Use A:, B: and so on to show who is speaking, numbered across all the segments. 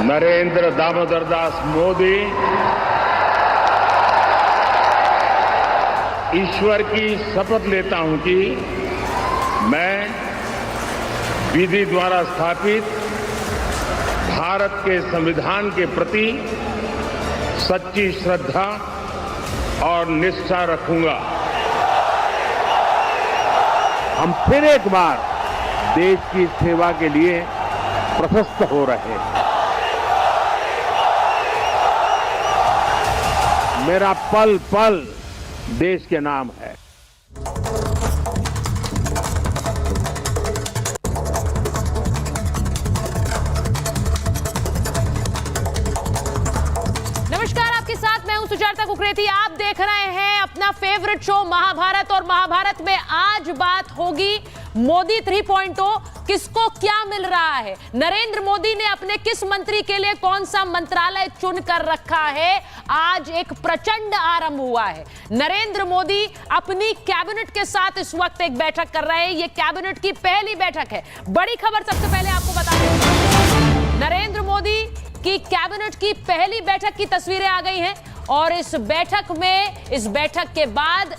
A: नरेंद्र दामोदर दास मोदी ईश्वर की शपथ लेता हूं कि मैं विधि द्वारा स्थापित भारत के संविधान के प्रति सच्ची श्रद्धा और निष्ठा रखूंगा।
B: हम फिर एक बार देश की सेवा के लिए प्रशस्त हो रहे हैं। मेरा पल पल देश के नाम है।
C: नमस्कार, आपके साथ मैं हूं सुजाता कुकरेती। आप देख रहे हैं अपना फेवरेट शो महाभारत, और महाभारत में आज बात होगी मोदी 3.0। किसको क्या मिल रहा है, नरेंद्र मोदी ने अपने किस मंत्री के लिए कौन सा मंत्रालय चुन कर रखा है। आज एक प्रचंड आरंभ हुआ है। नरेंद्र मोदी अपनी कैबिनेट के साथ इस वक्त एक बैठक कर रहे हैं। यह कैबिनेट की पहली बैठक है। बड़ी खबर सबसे पहले आपको बता दें, नरेंद्र मोदी की कैबिनेट की पहली बैठक की तस्वीरें आ गई हैं, और इस बैठक के बाद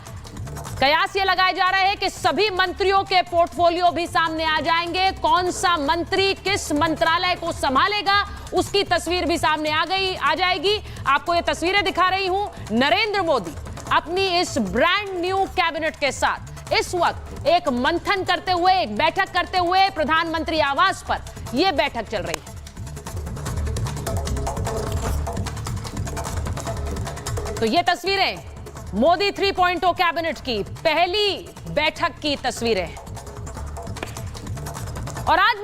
C: कयास ये लगाए जा रहे हैं कि सभी मंत्रियों के पोर्टफोलियो भी सामने आ जाएंगे। कौन सा मंत्री किस मंत्रालय को संभालेगा, उसकी तस्वीर भी सामने आ जाएगी। आपको ये तस्वीरें दिखा रही हूं। नरेंद्र मोदी अपनी इस ब्रांड न्यू कैबिनेट के साथ इस वक्त एक मंथन करते हुए, एक बैठक करते हुए प्रधानमंत्री आवास पर यह बैठक चल रही है। तो ये तस्वीरें मोदी 3.0 कैबिनेट की पहली बैठक की तस्वीरें हैं। और आज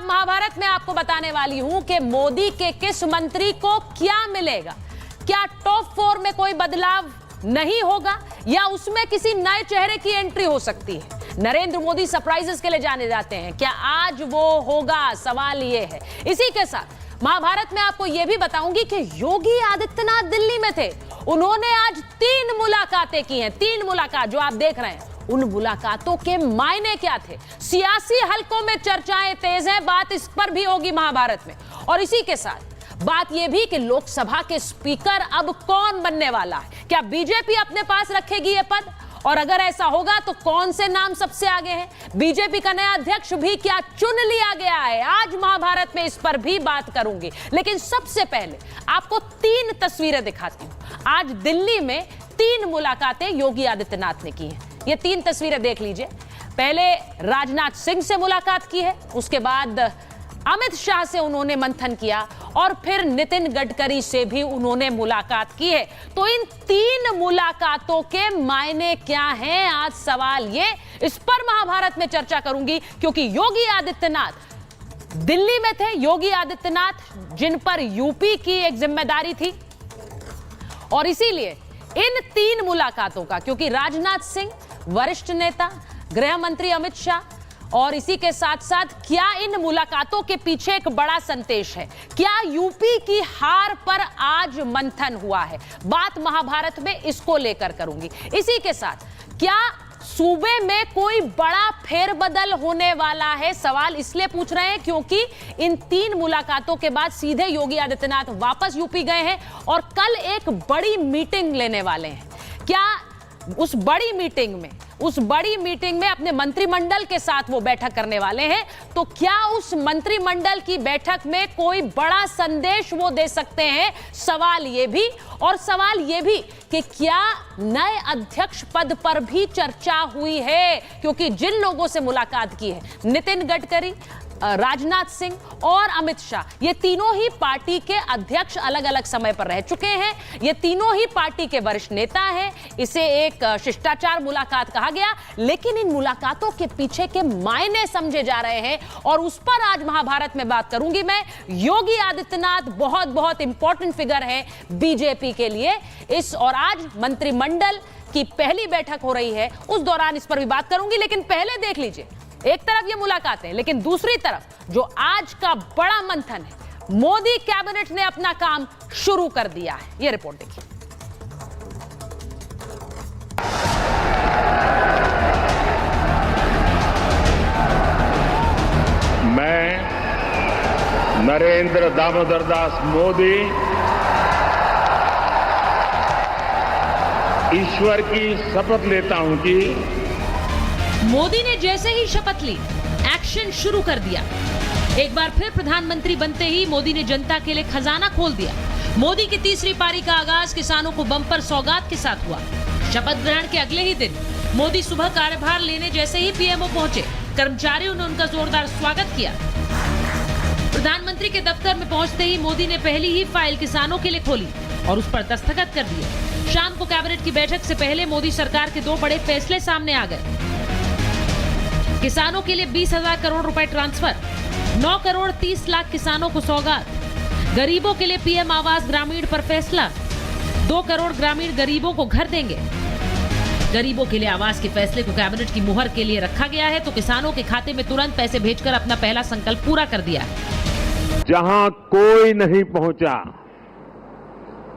C: महाभारत में आपको बताने वाली हूं कि मोदी के किस मंत्री को क्या मिलेगा। क्या टॉप 4 में कोई बदलाव नहीं होगा, या उसमें किसी नए चेहरे की एंट्री हो सकती है। नरेंद्र मोदी सरप्राइजेस के लिए जाने जाते हैं, क्या आज वो होगा, सवाल ये है। इसी के साथ महाभारत में आपको यह भी बताऊंगी कि योगी आदित्यनाथ दिल्ली में थे। उन्होंने आज 3 मुलाकातें की हैं। 3 मुलाकात जो आप देख रहे हैं, उन मुलाकातों के मायने क्या थे। सियासी हलकों में चर्चाएं तेज हैं, बात इस पर भी होगी महाभारत में। और इसी के साथ बात यह भी कि लोकसभा के स्पीकर अब कौन बनने वाला है। क्या बीजेपी अपने पास रखेगी यह पद, और अगर ऐसा होगा तो कौन से नाम सबसे आगे हैं। बीजेपी का नया अध्यक्ष भी क्या चुन लिया गया है। आज महाभारत में इस पर भी बात करूंगी, लेकिन सबसे पहले आपको 3 तस्वीरें दिखाती हूं। आज दिल्ली में 3 मुलाकातें योगी आदित्यनाथ ने की हैं। ये 3 तस्वीरें देख लीजिए। पहले राजनाथ सिंह से मुलाकात की है, उसके बाद अमित शाह से उन्होंने मंथन किया, और फिर नितिन गडकरी से भी उन्होंने मुलाकात की है। तो इन 3 मुलाकातों के मायने क्या हैं, आज सवाल ये, इस पर महाभारत में चर्चा करूंगी। क्योंकि योगी आदित्यनाथ दिल्ली में थे, योगी आदित्यनाथ जिन पर यूपी की एक जिम्मेदारी थी, और इसीलिए इन 3 मुलाकातों का, क्योंकि राजनाथ सिंह वरिष्ठ नेता, गृह मंत्री अमित शाह, और इसी के साथ साथ क्या इन मुलाकातों के पीछे एक बड़ा संदेश है। क्या यूपी की हार पर आज मंथन हुआ है, बात महाभारत में इसको लेकर करूंगी। इसी के साथ क्या सूबे में कोई बड़ा फेरबदल होने वाला है, सवाल इसलिए पूछ रहे हैं क्योंकि इन 3 मुलाकातों के बाद सीधे योगी आदित्यनाथ वापस यूपी गए हैं, और कल एक बड़ी मीटिंग लेने वाले हैं। क्या उस बड़ी मीटिंग में अपने मंत्रिमंडल के साथ वो बैठक करने वाले हैं, तो क्या उस मंत्रिमंडल की बैठक में कोई बड़ा संदेश वो दे सकते हैं, सवाल ये भी। और सवाल ये भी कि क्या नए अध्यक्ष पद पर भी चर्चा हुई है, क्योंकि जिन लोगों से मुलाकात की है, नितिन गडकरी, राजनाथ सिंह और अमित शाह, ये तीनों ही पार्टी के अध्यक्ष अलग अलग समय पर रह चुके हैं। ये तीनों ही पार्टी के वरिष्ठ नेता हैं। इसे एक शिष्टाचार मुलाकात कहा गया, लेकिन इन मुलाकातों के पीछे के मायने समझे जा रहे हैं, और उस पर आज महाभारत में बात करूंगी मैं। योगी आदित्यनाथ बहुत बहुत इंपॉर्टेंट फिगर है बीजेपी के लिए। और आज मंत्रिमंडल की पहली बैठक हो रही है, उस दौरान इस पर भी बात करूंगी। लेकिन पहले देख लीजिए, एक तरफ ये मुलाकातें, लेकिन दूसरी तरफ जो आज का बड़ा मंथन है, मोदी कैबिनेट ने अपना काम शुरू कर दिया है। ये रिपोर्ट देखिए।
A: मैं नरेंद्र दामोदर दास मोदी ईश्वर की शपथ लेता हूं कि
C: मोदी ने जैसे ही शपथ ली, एक्शन शुरू कर दिया। एक बार फिर प्रधानमंत्री बनते ही मोदी ने जनता के लिए खजाना खोल दिया। मोदी की तीसरी पारी का आगाज किसानों को बम्पर सौगात के साथ हुआ। शपथ ग्रहण के अगले ही दिन मोदी सुबह कार्यभार लेने जैसे ही पीएमओ पहुंचे, कर्मचारियों ने उनका जोरदार स्वागत किया। प्रधानमंत्री के दफ्तर में पहुंचते ही मोदी ने पहली ही फाइल किसानों के लिए खोली और उस पर दस्तखत कर दिए। शाम को कैबिनेट की बैठक से पहले मोदी सरकार के 2 बड़े फैसले सामने आ गए। किसानों के लिए 20,000 करोड़ रुपए ट्रांसफर, 9 करोड़ 30 लाख किसानों को सौगात, गरीबों के लिए पीएम आवास ग्रामीण पर फैसला, 2 करोड़ ग्रामीण गरीबों को घर देंगे। गरीबों के लिए आवास के फैसले को कैबिनेट की मुहर के लिए रखा गया है तो किसानों के खाते में तुरंत पैसे भेजकर अपना पहला संकल्प पूरा कर दिया है।
B: जहां कोई नहीं पहुंचा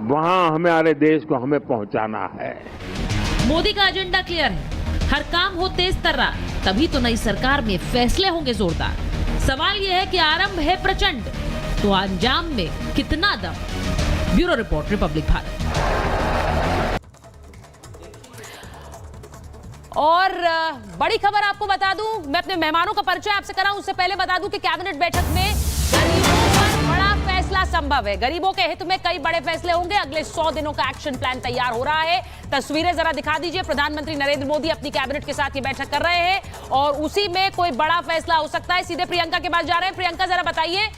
B: वहां हमारे देश को हमें पहुंचाना है।
C: मोदी का एजेंडा क्लियर है, हर काम हो तेज तर्रा, तभी तो नई सरकार में फैसले होंगे जोरदार। सवाल यह है कि आरंभ है प्रचंड, तो अंजाम में कितना दम। Bureau report, Republic Bharat. और बड़ी खबर आपको बता दूं, मैं अपने मेहमानों का परिचय आपसे कराऊं उससे पहले बता दूं कि कैबिनेट बैठक में गरीबों पर बड़ा फैसला संभव है। गरीबों के हित में कई बड़े फैसले होंगे। अगले 100 दिनों का एक्शन प्लान तैयार हो रहा है। तस्वीरें जरा दिखा दीजिए। प्रधानमंत्री नरेंद्र मोदी अपनी कैबिनेट के साथ ये बैठक कर रहे हैं और उसी में कोई बड़ा फैसला हो सकता है। सीधे प्रियंका के पास जा रहे हैं। प्रियंका, जरा बताइए,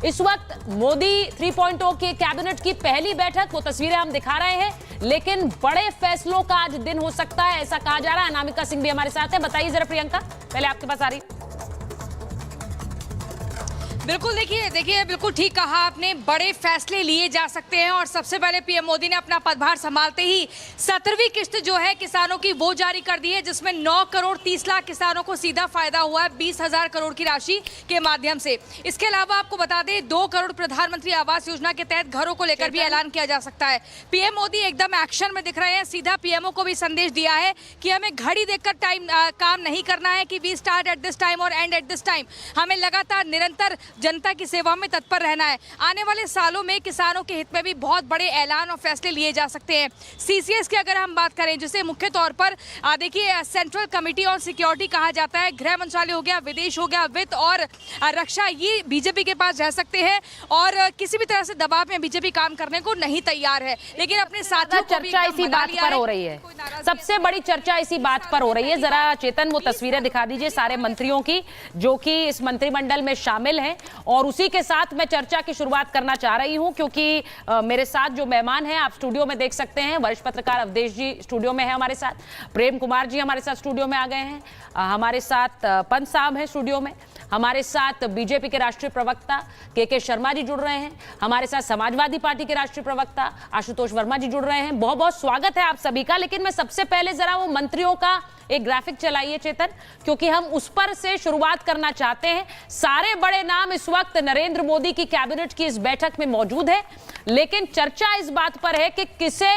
C: इस वक्त मोदी 3.0 के कैबिनेट की पहली बैठक, वो तस्वीरें हम दिखा रहे हैं, लेकिन बड़े फैसलों का आज दिन हो सकता है, ऐसा कहा जा रहा है। अनामिका सिंह भी हमारे साथ है। बताइए जरा प्रियंका, पहले आपके पास आ रही।
D: बिल्कुल, देखिए बिल्कुल ठीक कहा आपने, बड़े फैसले लिए जा सकते हैं। और सबसे पहले पीएम मोदी ने अपना पदभार संभालते ही 17वीं किस्त जो है किसानों की वो जारी कर दी है, जिसमें 9 करोड़ 30 लाख किसानों को सीधा फायदा हुआ है 20,000 करोड़ की राशि के माध्यम से। इसके अलावा आपको बता दें 2 करोड़ प्रधानमंत्री आवास योजना के तहत घरों को लेकर भी ऐलान किया जा सकता है। पीएम मोदी एकदम एक्शन में दिख रहे हैं। सीधा पीएमओ को भी संदेश दिया है कि हमें घड़ी देखकर काम नहीं करना है कि we start at this time और एंड एट दिस टाइम। हमें लगातार निरंतर जनता की सेवा में तत्पर रहना है। आने वाले सालों में किसानों के हित में भी बहुत बड़े ऐलान और फैसले लिए जा सकते हैं। सीसीएस की अगर हम बात करें, जिसे मुख्य तौर पर देखिए सेंट्रल कमेटी ऑन सिक्योरिटी कहा जाता है, गृह मंत्रालय हो गया, विदेश हो गया, वित्त और रक्षा, ये बीजेपी के पास रह सकते हैं और किसी भी तरह से दबाव में बीजेपी काम करने को नहीं तैयार है। लेकिन अपने साथियों को भी
C: चर्चा इसी बात पर हो रही है, सबसे बड़ी चर्चा इसी बात पर हो रही है। जरा चेतन वो तस्वीरें दिखा दीजिए सारे मंत्रियों की जो कि इस मंत्रिमंडल में शामिल हैं। और उसी के साथ मैं चर्चा की शुरुआत करना चाह रही हूं क्योंकि मेरे साथ जो मेहमान हैं आप स्टूडियो में देख सकते हैं। वरिष्ठ पत्रकार अवधेश जी स्टूडियो में है हमारे साथ, प्रेम कुमार जी हमारे साथ स्टूडियो में आ गए हैं, हमारे साथ पंत साहब हैं स्टूडियो में, हमारे साथ बीजेपी के राष्ट्रीय प्रवक्ता के शर्मा जी जुड़ रहे हैं, हमारे साथ समाजवादी पार्टी के राष्ट्रीय प्रवक्ता आशुतोष वर्मा जी जुड़ रहे हैं। बहुत बहुत स्वागत है आप सभी का। लेकिन मैं सबसे पहले जरा वो मंत्रियों का एक ग्राफिक चलाइए चेतन, क्योंकि हम उस पर से शुरुआत करना चाहते हैं। सारे बड़े नाम इस वक्त नरेंद्र मोदी की कैबिनेट की इस बैठक में मौजूद है, लेकिन चर्चा इस बात पर है कि किसे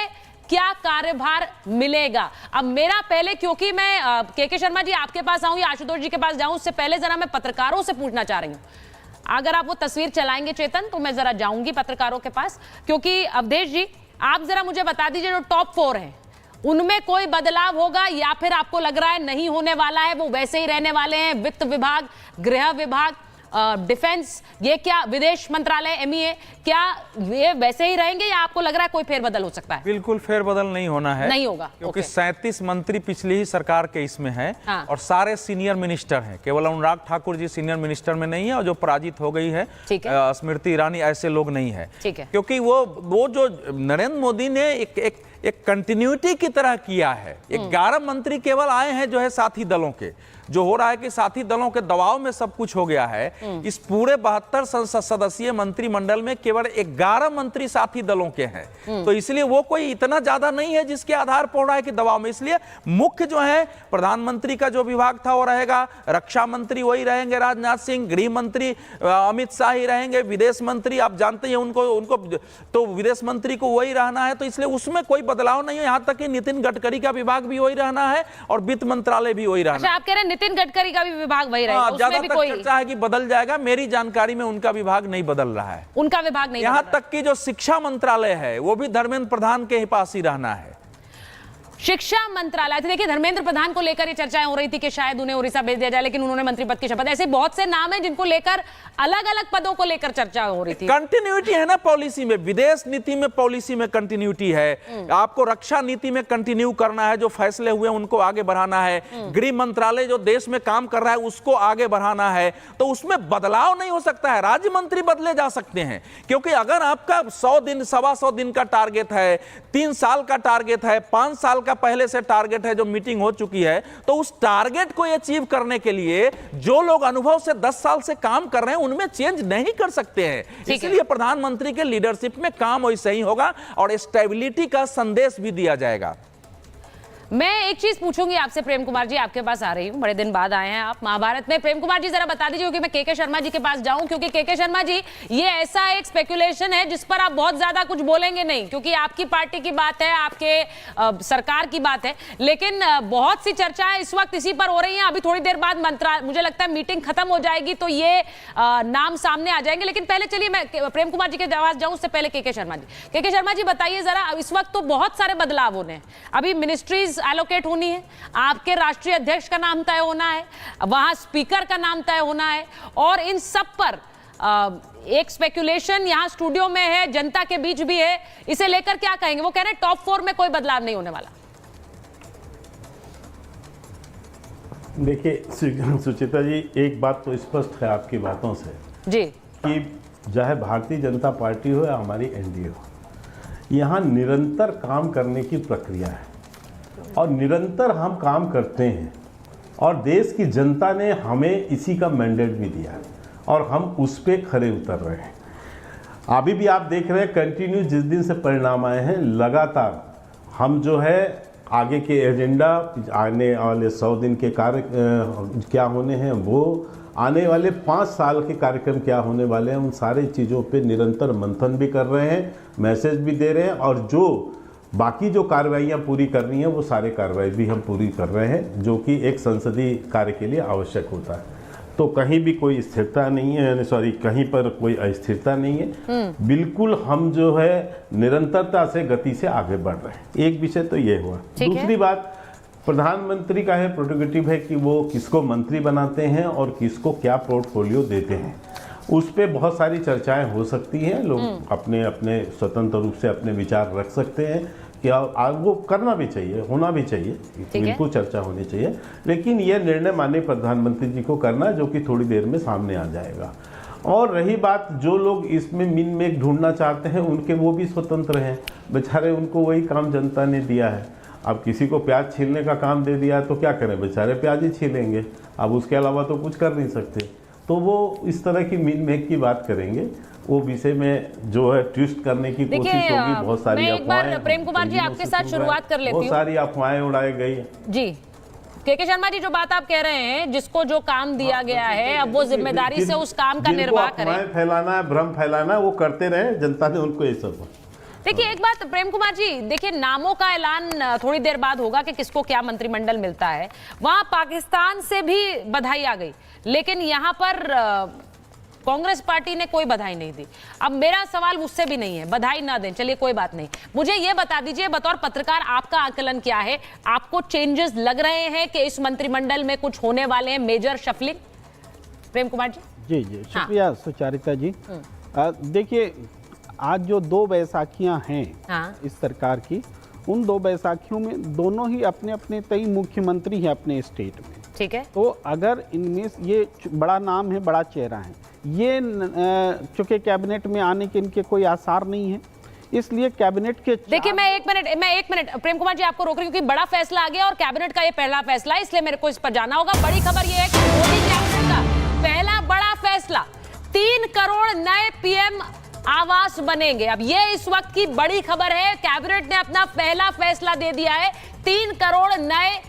C: क्या कार्यभार मिलेगा। अब मेरा पहले, क्योंकि मैं के शर्मा जी आपके पास आऊं या आशुतोष जी के पास जाऊं, उससे पहले जरा मैं पत्रकारों से पूछना चाह रही हूं। अगर आप वो तस्वीर चलाएंगे चेतन, तो मैं जरा जाऊंगी पत्रकारों के पास, क्योंकि अवधेश जी आप जरा मुझे बता दीजिए जो टॉप 4 हैं उनमें कोई बदलाव होगा या फिर आपको लग रहा है नहीं होने वाला है, वो वैसे ही रहने वाले हैं? वित्त विभाग, गृह विभाग, डिफेंस, ये क्या विदेश मंत्रालय, एमईए, क्या ये वैसे ही रहेंगे या आपको लग रहा है कोई फेरबदल हो सकता है?
E: बिल्कुल फेरबदल नहीं होना है, नहीं होगा, क्योंकि 37 मंत्री पिछली ही सरकार के इसमें हैं। हाँ। और सारे सीनियर मिनिस्टर हैं, केवल अनुराग ठाकुर जी सीनियर मिनिस्टर में नहीं है और जो पराजित हो गई है स्मृति ईरानी, ऐसे लोग नहीं है। क्योंकि वो जो नरेंद्र मोदी ने एक कंटिन्यूटी की तरह किया है। 11 मंत्री केवल आए हैं जो है साथी दलों के, जो हो रहा है कि साथी दलों के दबाव में सब कुछ हो गया है। इस पूरे 72 सदस्यीय मंत्रिमंडल में केवल 11 मंत्री साथी दलों के हैं, तो इसलिए वो कोई इतना ज्यादा नहीं है जिसके आधार पर हो रहा है कि दबाव में। इसलिए मुख्य जो है प्रधानमंत्री का जो विभाग था वो रहेगा, रक्षा मंत्री वही रहेंगे राजनाथ सिंह, गृह मंत्री अमित शाह ही रहेंगे, विदेश मंत्री आप जानते हैं उनको तो विदेश मंत्री को वही रहना है, तो इसलिए उसमें कोई बदलाव नहीं है। यहाँ तक कि नितिन गडकरी का विभाग भी वही रहना है और वित्त मंत्रालय भी वही रहना है।
C: आप कह रहे हैं नितिन गडकरी का भी विभाग वही रहेगा, उसमें भी
E: ज्यादातर
C: कोई
E: चर्चा है कि बदल जाएगा। मेरी जानकारी में उनका विभाग नहीं बदल रहा है,
C: उनका विभाग नहीं
E: यहां
C: बदल रहा
E: तक कि जो शिक्षा मंत्रालय है वो भी धर्मेंद्र प्रधान के ही पास ही रहना है।
C: शिक्षा मंत्रालय, देखिए धर्मेंद्र प्रधान को लेकर ये चर्चाएं हो रही थी कि शायद उन्हें उड़ीसा भेज दिया जाए, लेकिन उन्होंने मंत्री पद की शपथ, ऐसे बहुत से नाम हैं जिनको लेकर अलग अलग पदों को लेकर चर्चा हो रही थी।
E: कंटिन्यूटी है ना पॉलिसी में, विदेश नीति में पॉलिसी में कंटिन्यूटी है। आपको रक्षा नीति में कंटिन्यू करना है, जो फैसले हुए उनको आगे बढ़ाना है। गृह मंत्रालय जो देश में काम कर रहा है उसको आगे बढ़ाना है, तो उसमें बदलाव नहीं हो सकता है। राज्य मंत्री बदले जा सकते हैं, क्योंकि अगर आपका 100 दिन 125 दिन का टारगेट है, 3 साल का टारगेट है, 5 साल का पहले से टारगेट है जो मीटिंग हो चुकी है, तो उस टारगेट को अचीव करने के लिए जो लोग अनुभव से 10 साल से काम कर रहे हैं उनमें चेंज नहीं कर सकते हैं। इसलिए प्रधानमंत्री के लीडरशिप में काम वैसे ही होगा और स्टेबिलिटी का संदेश भी दिया जाएगा।
C: मैं एक चीज पूछूंगी आपसे, प्रेम कुमार जी आपके पास आ रही हूं, बड़े दिन बाद आए हैं आप महाभारत में। प्रेम कुमार जी जरा बता दीजिए, क्योंकि मैं के शर्मा जी के पास जाऊं, क्योंकि के शर्मा जी ये ऐसा एक स्पेकुलेशन है जिस पर आप बहुत ज्यादा कुछ बोलेंगे नहीं, क्योंकि आपकी पार्टी की बात है, आपके सरकार की बात है, लेकिन बहुत सी चर्चाएं इस वक्त इसी पर हो रही है। अभी थोड़ी देर बाद मुझे लगता है मीटिंग खत्म हो जाएगी तो ये नाम सामने आ जाएंगे, लेकिन पहले चलिए मैं प्रेम कुमार जी के पास जाऊं, उससे पहले के शर्मा जी। के शर्मा जी बताइए जरा, इस वक्त तो बहुत सारे बदलाव होने हैं, अभी मिनिस्ट्रीज एलोकेट होनी है, आपके राष्ट्रीय अध्यक्ष का नाम तय होना है, वहां स्पीकर का नाम तय होना है, और इन सब पर एक स्पेकुलेशन यहां स्टूडियो में है, जनता के बीच भी है, इसे लेकर क्या कहेंगे? वो कह रहे हैं टॉप 4 में कोई बदलाव नहीं होने वाला।
F: देखिए सुचिता जी, एक बात तो स्पष्ट है आपकी बातों से
C: जी
F: कि चाहे भारतीय जनता पार्टी हो या हमारी एनडीए हो, यहाँ निरंतर काम करने की प्रक्रिया है और निरंतर हम काम करते हैं, और देश की जनता ने हमें इसी का मैंडेट भी दिया है और हम उस पर खरे उतर रहे हैं। अभी भी आप देख रहे हैं कंटिन्यू, जिस दिन से परिणाम आए हैं लगातार हम जो है आगे के एजेंडा, आने वाले 100 दिन के कार्य क्या होने हैं, वो आने वाले 5 साल के कार्यक्रम क्या होने वाले हैं, उन सारी चीज़ों पे निरंतर मंथन भी कर रहे हैं, मैसेज भी दे रहे हैं, और जो बाकी जो कार्रवाइयाँ पूरी करनी है वो सारे कार्रवाई भी हम पूरी कर रहे हैं, जो कि एक संसदीय कार्य के लिए आवश्यक होता है। तो कहीं भी कोई स्थिरता नहीं है, सॉरी कहीं पर कोई अस्थिरता नहीं है, बिल्कुल हम जो है निरंतरता से गति से आगे बढ़ रहे हैं। एक विषय तो ये हुआ। दूसरी बात, प्रधानमंत्री का है प्रोटोगेटिव है कि वो किसको मंत्री बनाते हैं और किसको क्या पोर्टफोलियो देते हैं, उस पर बहुत सारी चर्चाएं हो सकती हैं। लोग अपने अपने स्वतंत्र रूप से अपने विचार रख सकते हैं कि वो करना भी चाहिए, होना भी चाहिए, बिल्कुल चर्चा होनी चाहिए, लेकिन ये निर्णय माननीय प्रधानमंत्री जी को करना, जो कि थोड़ी देर में सामने आ जाएगा। और रही बात, जो लोग इसमें मिन मेक ढूंढना चाहते हैं उनके, वो भी स्वतंत्र हैं बेचारे, उनको वही काम जनता ने दिया है। अब किसी को प्याज छीलने का काम दे दिया तो क्या करें, बेचारे प्याज ही छीलेंगे, अब उसके अलावा तो कुछ कर नहीं सकते। तो वो इस तरह की मिन मेक की बात करेंगे, वो विषय में जो है ट्विस्ट करने की कोशिश होगी। बहुत सारी अफवाहें,
C: प्रेम कुमार जी आपके साथ शुरुआत कर लेती हूं।
F: बहुत सारी अफवाहें उड़ाई गई
C: जी। के शर्मा जी, जो बात आप कह रहे हैं, जिसको जो काम दिया गया है अब वो जिम्मेदारी से उस काम का निर्वाह करें।
F: अफवाहें फैलाना है, भ्रम फैलाना है, वो करते रहे, जनता ने उनको ये सब।
C: देखिए एक बात प्रेम कुमार जी, देखिए नामों का ऐलान थोड़ी देर बाद होगा कि किसको क्या मंत्रिमंडल मिलता है। वहां पाकिस्तान से भी बधाई आ गई, लेकिन यहां पर कांग्रेस पार्टी ने कोई बधाई नहीं दी। अब मेरा सवाल उससे भी नहीं है, बधाई ना दें, चलिए कोई बात नहीं। मुझे ये बता दीजिए, बतौर पत्रकार आपका आकलन क्या है? आपको चेंजेस लग रहे हैं कि इस मंत्रिमंडल में कुछ होने वाले हैं, मेजर शफलिंग? प्रेम कुमार जी।
G: जी जी, शुक्रिया सुचारिता जी। देखिए, आज जो 2 बैसाखियां हैं इस सरकार की, उन 2 बैसाखियों में दोनों ही अपने अपने तय मुख्यमंत्री हैं अपने स्टेट में, ठीक है। तो अगर इनमें ये बड़ा नाम है, बड़ा चेहरा है, ये चूंकि कैबिनेट में आने के इनके कोई आसार नहीं है, इसलिए कैबिनेट के,
C: देखिए मैं एक मिनट प्रेम कुमार जी आपको रोक रही हूँ, क्योंकि बड़ा फैसला आ गया और कैबिनेट का ये पहला फैसला है, इसलिए मेरे को इस पर जाना होगा। बड़ी खबर ये है कि मोदी कैबिनेट का पहला बड़ा फैसला, 3 करोड़ नए पीएम आवास बनेंगे। अब ये इस वक्त की बड़ी खबर है, कैबिनेट ने अपना पहला फैसला दे दिया है, 3 करोड़ नए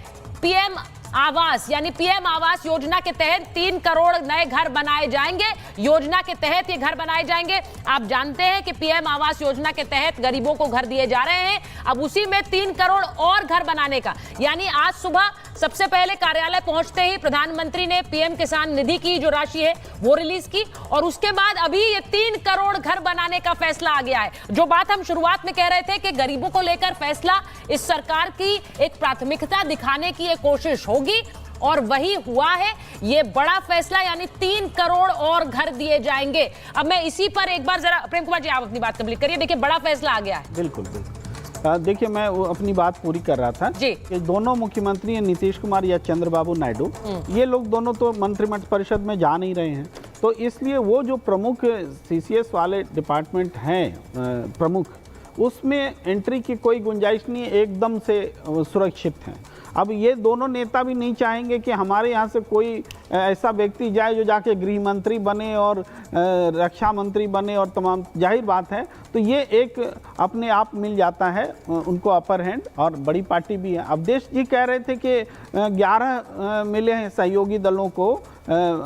C: पीएम आवास यानी पीएम आवास योजना के तहत 3 करोड़ नए घर बनाए जाएंगे। योजना के तहत ये घर बनाए जाएंगे। आप जानते हैं कि पीएम आवास योजना के तहत गरीबों को घर दिए जा रहे हैं। अब उसी में 3 करोड़ और घर बनाने का, यानी आज सुबह सबसे पहले कार्यालय पहुंचते ही प्रधानमंत्री ने पीएम किसान निधि की जो राशि है वो रिलीज की, और उसके बाद अभी ये 3 करोड़ घर बनाने का फैसला आ गया है। जो बात हम शुरुआत में कह रहे थे कि गरीबों को लेकर फैसला इस सरकार की एक प्राथमिकता दिखाने की एक कोशिश होगी, और वही हुआ है। ये बड़ा फैसला यानी 3 करोड़ और घर दिए जाएंगे। अब मैं इसी पर एक बार जरा प्रेम कुमार जी आप अपनी बात कंप्लीट करिए। देखिए बड़ा फैसला आ गया है।
G: बिल्कुल बिल्कुल। देखिए मैं अपनी बात पूरी कर रहा था
C: जी।
G: कि दोनों मुख्यमंत्री नीतीश कुमार या चंद्रबाबू नायडू, ये लोग दोनों तो मंत्रिपरिषद में जा नहीं रहे हैं, तो इसलिए वो जो प्रमुख सीसीएस वाले डिपार्टमेंट हैं प्रमुख, उसमें एंट्री की कोई गुंजाइश नहीं है, एकदम से सुरक्षित हैं। अब ये दोनों नेता भी नहीं चाहेंगे कि हमारे यहाँ से कोई ऐसा व्यक्ति जाए जो जाके गृह मंत्री बने और रक्षा मंत्री बने और तमाम, जाहिर बात है। तो ये एक अपने आप मिल जाता है उनको अपर हैंड, और बड़ी पार्टी भी है। अवधेश जी कह रहे थे कि 11 मिले हैं सहयोगी दलों को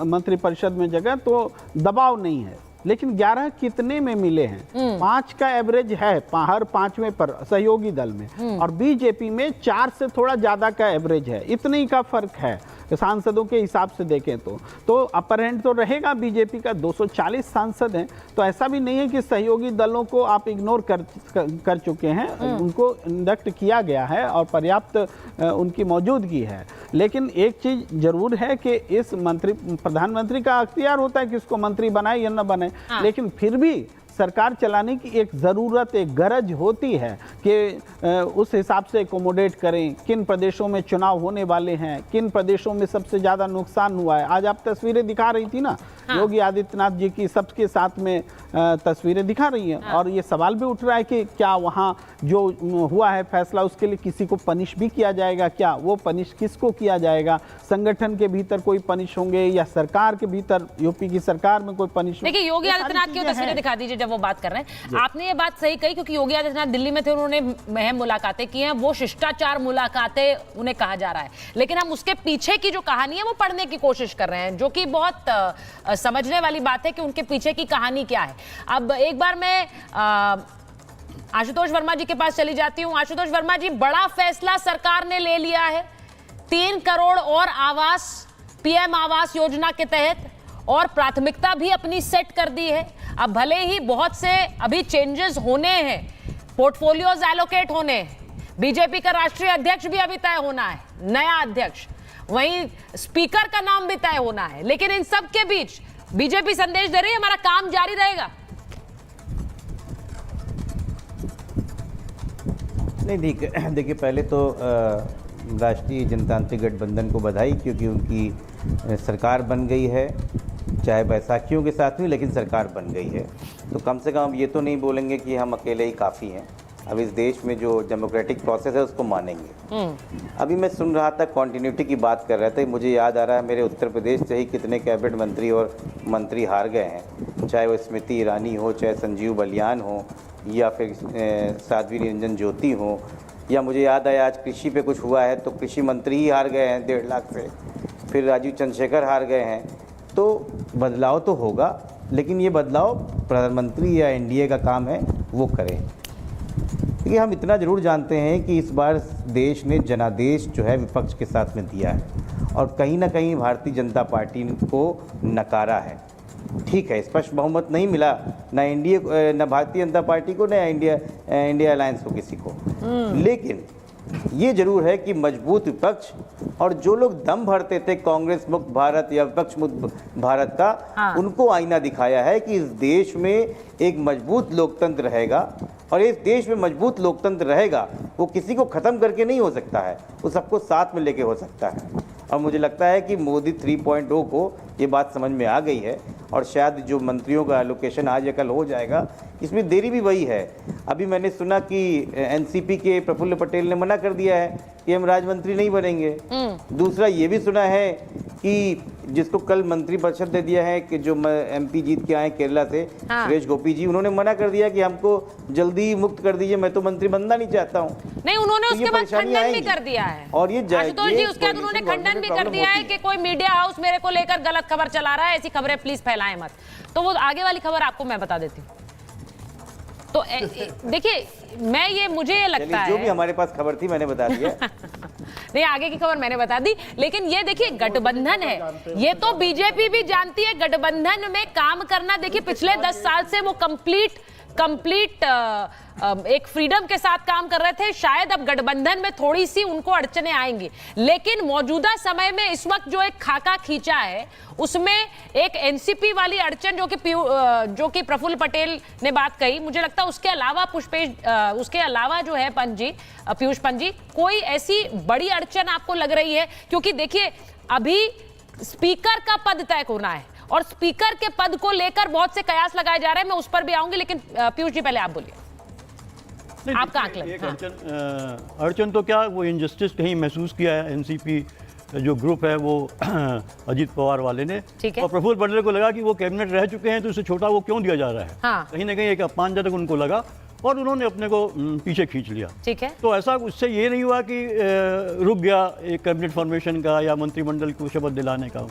G: मंत्रिपरिषद में जगह, तो दबाव नहीं है। लेकिन 11 कितने में मिले हैं? 5 का एवरेज है हर 5वें पर सहयोगी दल में, और बीजेपी में 4 से थोड़ा ज्यादा का एवरेज है। इतने ही का फर्क है सांसदों के हिसाब से देखें तो अपर हैंड तो रहेगा बीजेपी का। 240 सांसद हैं, तो ऐसा भी नहीं है कि सहयोगी दलों को आप इग्नोर कर चुके हैं। उनको इंडक्ट किया गया है और पर्याप्त उनकी मौजूदगी है। लेकिन एक चीज जरूर है कि इस प्रधानमंत्री का अख्तियार होता है कि इसको मंत्री बनाए या न बनाए, लेकिन फिर भी सरकार चलाने की एक ज़रूरत, एक गरज होती है कि उस हिसाब से एकोमोडेट करें। किन प्रदेशों में चुनाव होने वाले हैं, किन प्रदेशों में सबसे ज़्यादा नुकसान हुआ है। आज आप तस्वीरें दिखा रही थी ना, योगी आदित्यनाथ जी की सबके साथ में तस्वीरें दिखा रही हैं, और ये सवाल भी उठ रहा है कि क्या वहाँ जो हुआ है फैसला उसके लिए किसी को पनिश भी किया जाएगा? क्या वो पनिश किसको किया जाएगा? संगठन के भीतर कोई पनिश होंगे या सरकार के भीतर, यूपी की सरकार में कोई पनिश?
C: देखिए योगी आदित्यनाथ की तस्वीरें दिखा दीजिए जब वो बात कर रहे हैं। आपने ये बात सही कही, क्योंकि योगी आदित्यनाथ दिल्ली में थे, उन्होंने अहम मुलाकातें की हैं। वो शिष्टाचार मुलाकातें उन्हें कहा जा रहा है, लेकिन हम उसके पीछे की जो कहानी है वो पढ़ने की कोशिश कर रहे हैं, जो कि बहुत समझने वाली बात है कि उनके पीछे की कहानी क्या है। अब एक बार मैं आशुतोष वर्मा जी के पास चली जाती हूं। आशुतोष वर्मा जी, बड़ा फैसला सरकार ने ले लिया है, 3 करोड़ और आवास पीएम आवास योजना के तहत, और प्राथमिकता भी अपनी सेट कर दी है। अब भले ही बहुत से अभी चेंजेस होने हैं, पोर्टफोलियोज एलोकेट होने हैं, बीजेपी का राष्ट्रीय अध्यक्ष भी अभी तय होना है, नया अध्यक्ष, वहीं स्पीकर का नाम भी तय होना है, लेकिन इन सब के बीच बीजेपी संदेश दे रही है हमारा काम जारी रहेगा।
H: नहीं, देखिए पहले तो राष्ट्रीय जनतांत्रिक गठबंधन को बधाई, क्योंकि उनकी सरकार बन गई है, चाहे बैसाखियों के साथ भी, लेकिन सरकार बन गई है। तो कम से कम हम ये तो नहीं बोलेंगे कि हम अकेले ही काफ़ी हैं। अब इस देश में जो डेमोक्रेटिक प्रोसेस है उसको मानेंगे। अभी मैं सुन रहा था, कॉन्टिन्यूटी की बात कर रहे थे, मुझे याद आ रहा है मेरे उत्तर प्रदेश से ही कितने कैबिनेट मंत्री और मंत्री हार गए हैं, चाहे वो स्मृति ईरानी हो, चाहे संजीव बलियान हो, या फिर साध्वी निरंजन ज्योति हो, या मुझे याद आया आज कृषि पे कुछ हुआ है तो कृषि मंत्री ही हार गए हैं 1.5 लाख से, फिर राजीव चंद्रशेखर हार गए हैं। तो बदलाव तो होगा, लेकिन ये बदलाव प्रधानमंत्री या एनडीए का काम है, वो करें। देखिए हम इतना ज़रूर जानते हैं कि इस बार देश ने जनादेश जो है विपक्ष के साथ में दिया है, और कहीं ना कहीं भारतीय जनता पार्टी को नकारा है। ठीक है, स्पष्ट बहुमत नहीं मिला, ना एनडीए, ना भारतीय जनता पार्टी को, ना इंडिया अलायंस को, किसी को। लेकिन ये जरूर है कि मजबूत विपक्ष, और जो लोग दम भरते थे कांग्रेस मुक्त भारत या विपक्ष मुक्त भारत का, उनको आईना दिखाया है कि इस देश में एक मजबूत लोकतंत्र रहेगा, और इस देश में मजबूत लोकतंत्र रहेगा वो किसी को ख़त्म करके नहीं हो सकता है, वो सबको साथ में लेके हो सकता है। और मुझे लगता है कि मोदी 3.0 को ये बात समझ में आ गई है, और शायद जो मंत्रियों का एलोकेशन आज या कल हो जाएगा, इसमें देरी भी वही है। अभी मैंने सुना कि एनसीपी के प्रफुल्ल पटेल ने मना कर दिया है कि हम राज्य मंत्री नहीं बनेंगे। दूसरा ये भी सुना है कि जिसको कल मंत्रिपरिषद दे दिया है कि जो MP जीत के आए केरला से, सुरेश गोपी जी, उन्होंने मना कर दिया कि हमको जल्दी मुक्त कर दीजिए, मैं तो मंत्री बनना नहीं चाहता हूँ।
C: नहीं, उन्होंने उसके बाद खंडन भी कर दिया है।
H: और ये
C: आशुतोष जी, उसके बाद उन्होंने खंडन भी कर दिया है कि कोई मीडिया हाउस मेरे को लेकर गलत खबर चला रहा है, ऐसी खबरें प्लीज फैलाएं मत। तो वो आगे वाली खबर आपको मैं बता देती हूँ। तो देखिए, मुझे ये लगता है
H: जो भी हमारे पास खबर थी मैंने बता दिया।
C: नहीं, आगे की खबर मैंने बता दी, लेकिन ये देखिए गठबंधन है, ये तो बीजेपी भी जानती है गठबंधन में काम करना। देखिए पिछले 10 साल से वो कंप्लीट एक फ्रीडम के साथ काम कर रहे थे। शायद अब गठबंधन में थोड़ी सी उनको अड़चने आएंगी, लेकिन मौजूदा समय में इस वक्त जो एक खाका खींचा है उसमें एक एनसीपी वाली अड़चन जो कि प्रफुल्ल पटेल ने बात कही, मुझे लगता है उसके अलावा जो है पीयूष पंत जी, कोई ऐसी बड़ी अड़चन आपको लग रही है? क्योंकि देखिए अभी स्पीकर का पद तय होना है और स्पीकर के पद को लेकर बहुत से कयास लगाए जा रहे हैं, मैं उस पर भी आऊंगी, लेकिन पीयूष जी पहले आप बोलिए, आपका आकलन।
I: अड़चन तो क्या, वो इनजस्टिस कहीं महसूस किया है एनसीपी जो ग्रुप है वो अजीत पवार वाले ने, और प्रफुल्ल पटेल को लगा कि वो कैबिनेट रह चुके हैं तो इससे छोटा वो क्यों दिया जा रहा है। कहीं ना कहीं एक अपमानजनक उनको लगा और उन्होंने अपने को पीछे खींच लिया।
C: ठीक है,
I: तो ऐसा उससे ये नहीं हुआ कि रुक गया एक कैबिनेट फॉर्मेशन का या मंत्रिमंडल को शपथ दिलाने का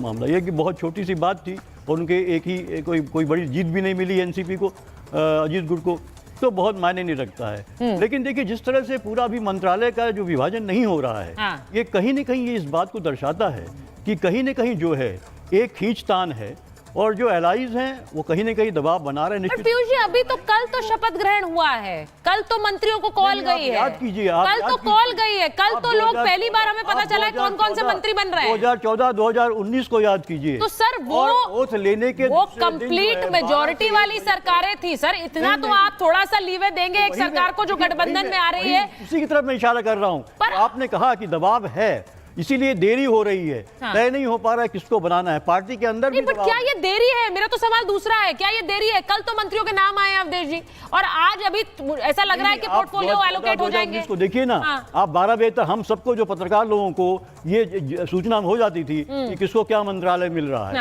I: मामला। ये कि बहुत छोटी सी बात थी और उनके एक ही कोई बड़ी जीत भी नहीं मिली एनसीपी को, अजीत गुट को, तो बहुत मायने नहीं रखता है। लेकिन देखिए जिस तरह से पूरा अभी मंत्रालय का जो विभाजन नहीं हो रहा है, ये कहीं ना कहीं ये इस बात को दर्शाता है कि कहीं ना कहीं जो है एक खींचतान है और जो एलाइज हैं वो कहीं ना कहीं दबाव बना रहे हैं।
C: पीयूष जी, अभी तो कल तो शपथ ग्रहण हुआ है, कल तो मंत्रियों को कॉल गई है,
I: याद कीजिए,
C: कल तो कॉल गई है, कल तो लोग पहली बार हमें पता चला है कौन कौन से मंत्री बन रहे हैं।
I: 2014 2019 को याद कीजिए।
C: तो सर वो
I: ओथ लेने के
C: वो कंप्लीट मेजोरिटी वाली सरकारें थी सर, इतना तो आप थोड़ा सा लीवे देंगे एक सरकार को जो गठबंधन में आ रही है।
I: उसी की तरफ मैं इशारा कर रहा हूँ। आपने कहा कि दबाव है इसीलिए देरी हो रही है, तय नहीं हो पा रहा है किसको बनाना है पार्टी के अंदर भी।
C: बट क्या ये देरी है? मेरा तो सवाल दूसरा है, क्या ये देरी है? कल तो मंत्रियों के नाम आए अवधेश जी, और आज अभी ऐसा लग रहा है कि पोर्टफोलियो एलोकेट हो जाएंगे।
I: इसको देखिए ना, आप 12 बजे तक हम सबको जो पत्रकार लोगों को ये सूचना हो जाती थी कि किसको क्या मंत्रालय मिल रहा है।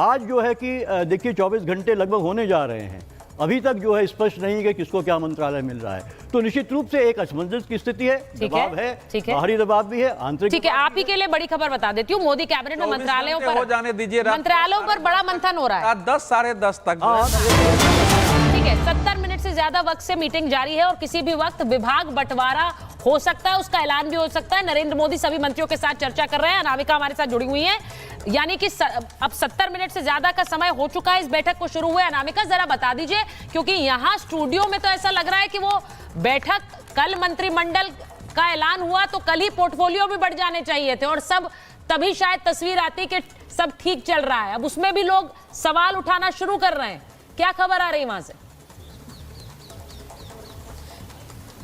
I: आज जो है कि देखिए 24 घंटे लगभग होने जा रहे हैं, अभी तक जो है स्पष्ट नहीं कि किसको क्या मंत्रालय मिल रहा है। तो निश्चित रूप से एक असमंजस की स्थिति है, दबाव है, बाहरी दबाव भी है, आंतरिक।
C: ठीक है, आप ही के लिए बड़ी खबर बता देती हूँ, मोदी कैबिनेट में मंत्रालयों पर
E: हो जाने दीजिए,
C: मंत्रालयों पर बड़ा मंथन हो रहा है।
E: 10 साढ़े 10 तक।
C: ठीक है, 70 मिनट से ज्यादा वक्त से मीटिंग जारी है और किसी भी वक्त विभाग बंटवारा हो सकता है, उसका ऐलान भी हो सकता है। नरेंद्र मोदी सभी मंत्रियों के साथ चर्चा कर रहे हैं। अनामिका हमारे साथ जुड़ी हुई है, यानी कि अब 70 मिनट से ज्यादा का समय हो चुका है इस बैठक को शुरू हुए। अनामिका जरा बता दीजिए, क्योंकि यहाँ स्टूडियो में तो ऐसा लग रहा है कि वो बैठक कल मंत्रिमंडल का ऐलान हुआ तो कल ही पोर्टफोलियो भी बढ़ जाने चाहिए थे और सब तभी शायद तस्वीर आती कि सब ठीक चल रहा है। अब उसमें भी लोग सवाल उठाना शुरू कर रहे हैं, क्या खबर आ रही है वहां से?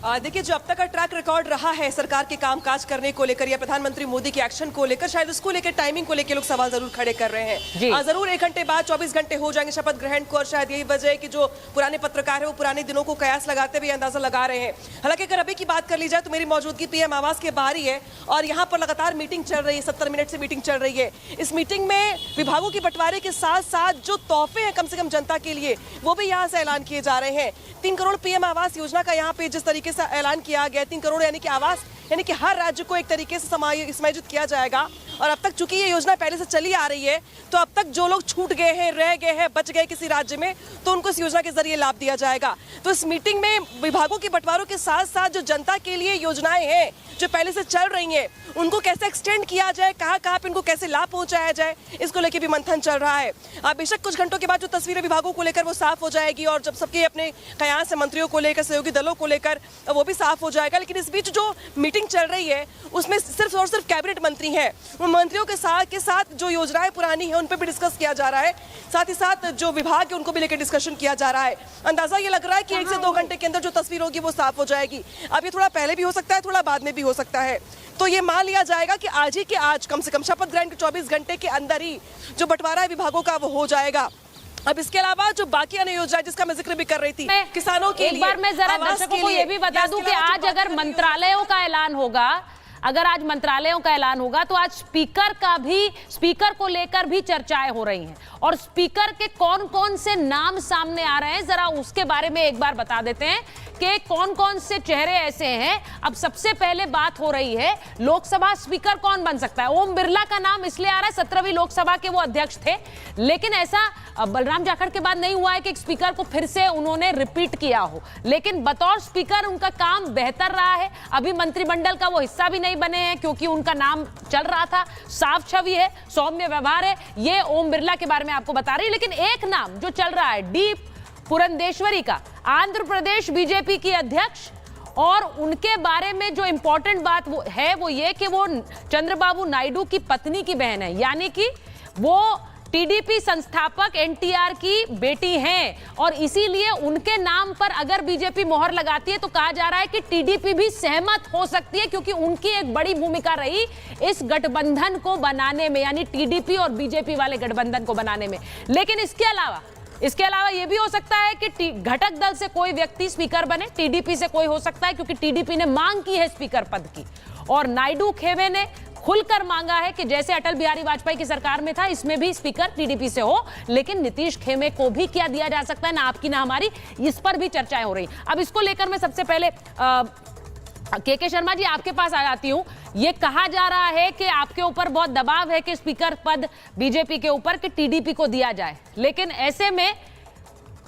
J: देखिए, जो अब तक का ट्रैक रिकॉर्ड रहा है सरकार के कामकाज करने को लेकर या प्रधानमंत्री मोदी के एक्शन को लेकर, शायद उसको लेकर टाइमिंग को लेकर लोग सवाल जरूर खड़े कर रहे हैं। जरूर 1 घंटे बाद 24 घंटे हो जाएंगे शपथ ग्रहण को, और शायद यही वजह है कि जो पुराने पत्रकार है वो पुराने दिनों को कयास लगाते हुए अंदाजा लगा रहे हैं। हालांकि अगर अभी की बात कर ली जाए तो मेरी मौजूदगी पीएम आवास के बाहर ही है और यहाँ पर लगातार मीटिंग चल रही है, 70 मिनट से मीटिंग चल रही है। इस मीटिंग में विभागों के बंटवारे के साथ साथ जो तोहफे हैं कम से कम जनता के लिए, वो भी यहाँ से ऐलान किए जा रहे हैं। 3 करोड़ पीएम आवास योजना का यहाँ पे जिस तरीके से ऐलान किया गया, 3 करोड़ यानी कि आवास, यानी कि हर राज्य को एक तरीके से समायोजित किया जाएगा। और अब तक चूंकि ये योजना पहले से चली आ रही है, तो अब तक जो लोग छूट गए हैं, रह गए हैं, बच गए किसी राज्य में, तो उनको इस योजना के जरिए लाभ दिया जाएगा। तो इस मीटिंग में विभागों के बंटवारों के साथ साथ जो जनता के लिए योजनाएं हैं जो पहले से चल रही हैं, उनको कैसे एक्सटेंड किया जाए, कहाँ कहाँ पे इनको कैसे लाभ पहुंचाया जाए, इसको लेकर भी मंथन चल रहा है। बेशक कुछ घंटों के बाद जो तस्वीरें विभागों को लेकर वो साफ हो जाएगी और जब सबके अपने कयास है मंत्रियों को लेकर, सहयोगी दलों को लेकर, वो भी साफ हो जाएगा। लेकिन इस बीच जो मीटिंग चल रही है उसमें सिर्फ और सिर्फ कैबिनेट मंत्री हैं, उन मंत्रियों के साथ जो योजनाएं पुरानी है उन पर भी डिस्कस किया जा रहा है, साथ ही साथ जो विभाग है उनको भी लेकर डिस्कशन किया जा रहा है। अंदाजा ये लग रहा है कि 1 से 2 घंटे के अंदर जो तस्वीर होगी वो साफ हो जाएगी। अब ये थोड़ा पहले भी हो सकता है, थोड़ा बाद में भी हो सकता है। तो ये मान लिया जाएगा कि आज ही के आज कम से कम शपथ ग्रहण के 24 घंटे के अंदर ही जो बंटवारा है विभागों का वो हो जाएगा। अब इसके अलावा जो बाकी अन्य योजना जिसका मैं जिक्र भी कर रही थी किसानों के लिए,
C: एक बार मैं जरा दर्शकों को ये भी बता दूं कि आज अगर मंत्रालयों का ऐलान होगा, अगर आज मंत्रालयों का ऐलान होगा तो आज स्पीकर को लेकर भी चर्चाएं हो रही हैं। और स्पीकर के कौन कौन से नाम सामने आ रहे हैं, जरा उसके बारे में एक बार बता देते हैं कि कौन कौन से चेहरे ऐसे हैं। अब सबसे पहले बात हो रही है लोकसभा स्पीकर कौन बन सकता है। ओम बिरला का नाम इसलिए आ रहा है, 17वीं लोकसभा के वो अध्यक्ष थे, लेकिन ऐसा बलराम जाखड़ के बाद नहीं हुआ है कि एक स्पीकर को फिर से उन्होंने रिपीट किया हो। लेकिन बतौर स्पीकर उनका काम बेहतर रहा है। अभी मंत्रिमंडल का वो हिस्सा भी नहीं बने हैं क्योंकि उनका नाम चल रहा था, साफ छवि है, सौम्य व्यवहार है। ये ओम बिरला के बारे में आपको बता रही है। लेकिन एक नाम जो चल रहा है डी पुरंदेश्वरी का, आंध्र प्रदेश बीजेपी की अध्यक्ष, और उनके बारे में जो इंपॉर्टेंट बात वो ये कि वो चंद्रबाबू नायडू की पत्नी की बहन है, यानी कि वो टीडीपी संस्थापक एनटीआर की बेटी हैं। और इसीलिए उनके नाम पर अगर बीजेपी मोहर लगाती है तो कहा जा रहा है कि टीडीपी भी सहमत हो सकती है, क्योंकि उनकी एक बड़ी भूमिका रही इस गठबंधन को बनाने में, यानी टीडीपी और बीजेपी वाले गठबंधन को बनाने में। लेकिन इसके अलावा यह भी हो सकता है कि घटक दल से कोई व्यक्ति स्पीकर बने, टीडीपी से कोई हो सकता है, क्योंकि टीडीपी ने मांग की है स्पीकर पद की। और नायडू खेमे ने खुलकर मांगा है कि जैसे अटल बिहारी वाजपेयी की सरकार में था, इसमें भी स्पीकर टीडीपी से हो। लेकिन नीतीश खेमे को भी क्या दिया जा सकता है, ना आपकी ना हमारी, इस पर भी चर्चाएं हो रही। अब इसको लेकर मैं सबसे पहले के शर्मा जी आपके पास आ जाती हूं। ये कहा जा रहा है कि आपके ऊपर बहुत दबाव है कि स्पीकर पद बीजेपी के ऊपर कि टीडीपी को दिया जाए, लेकिन ऐसे में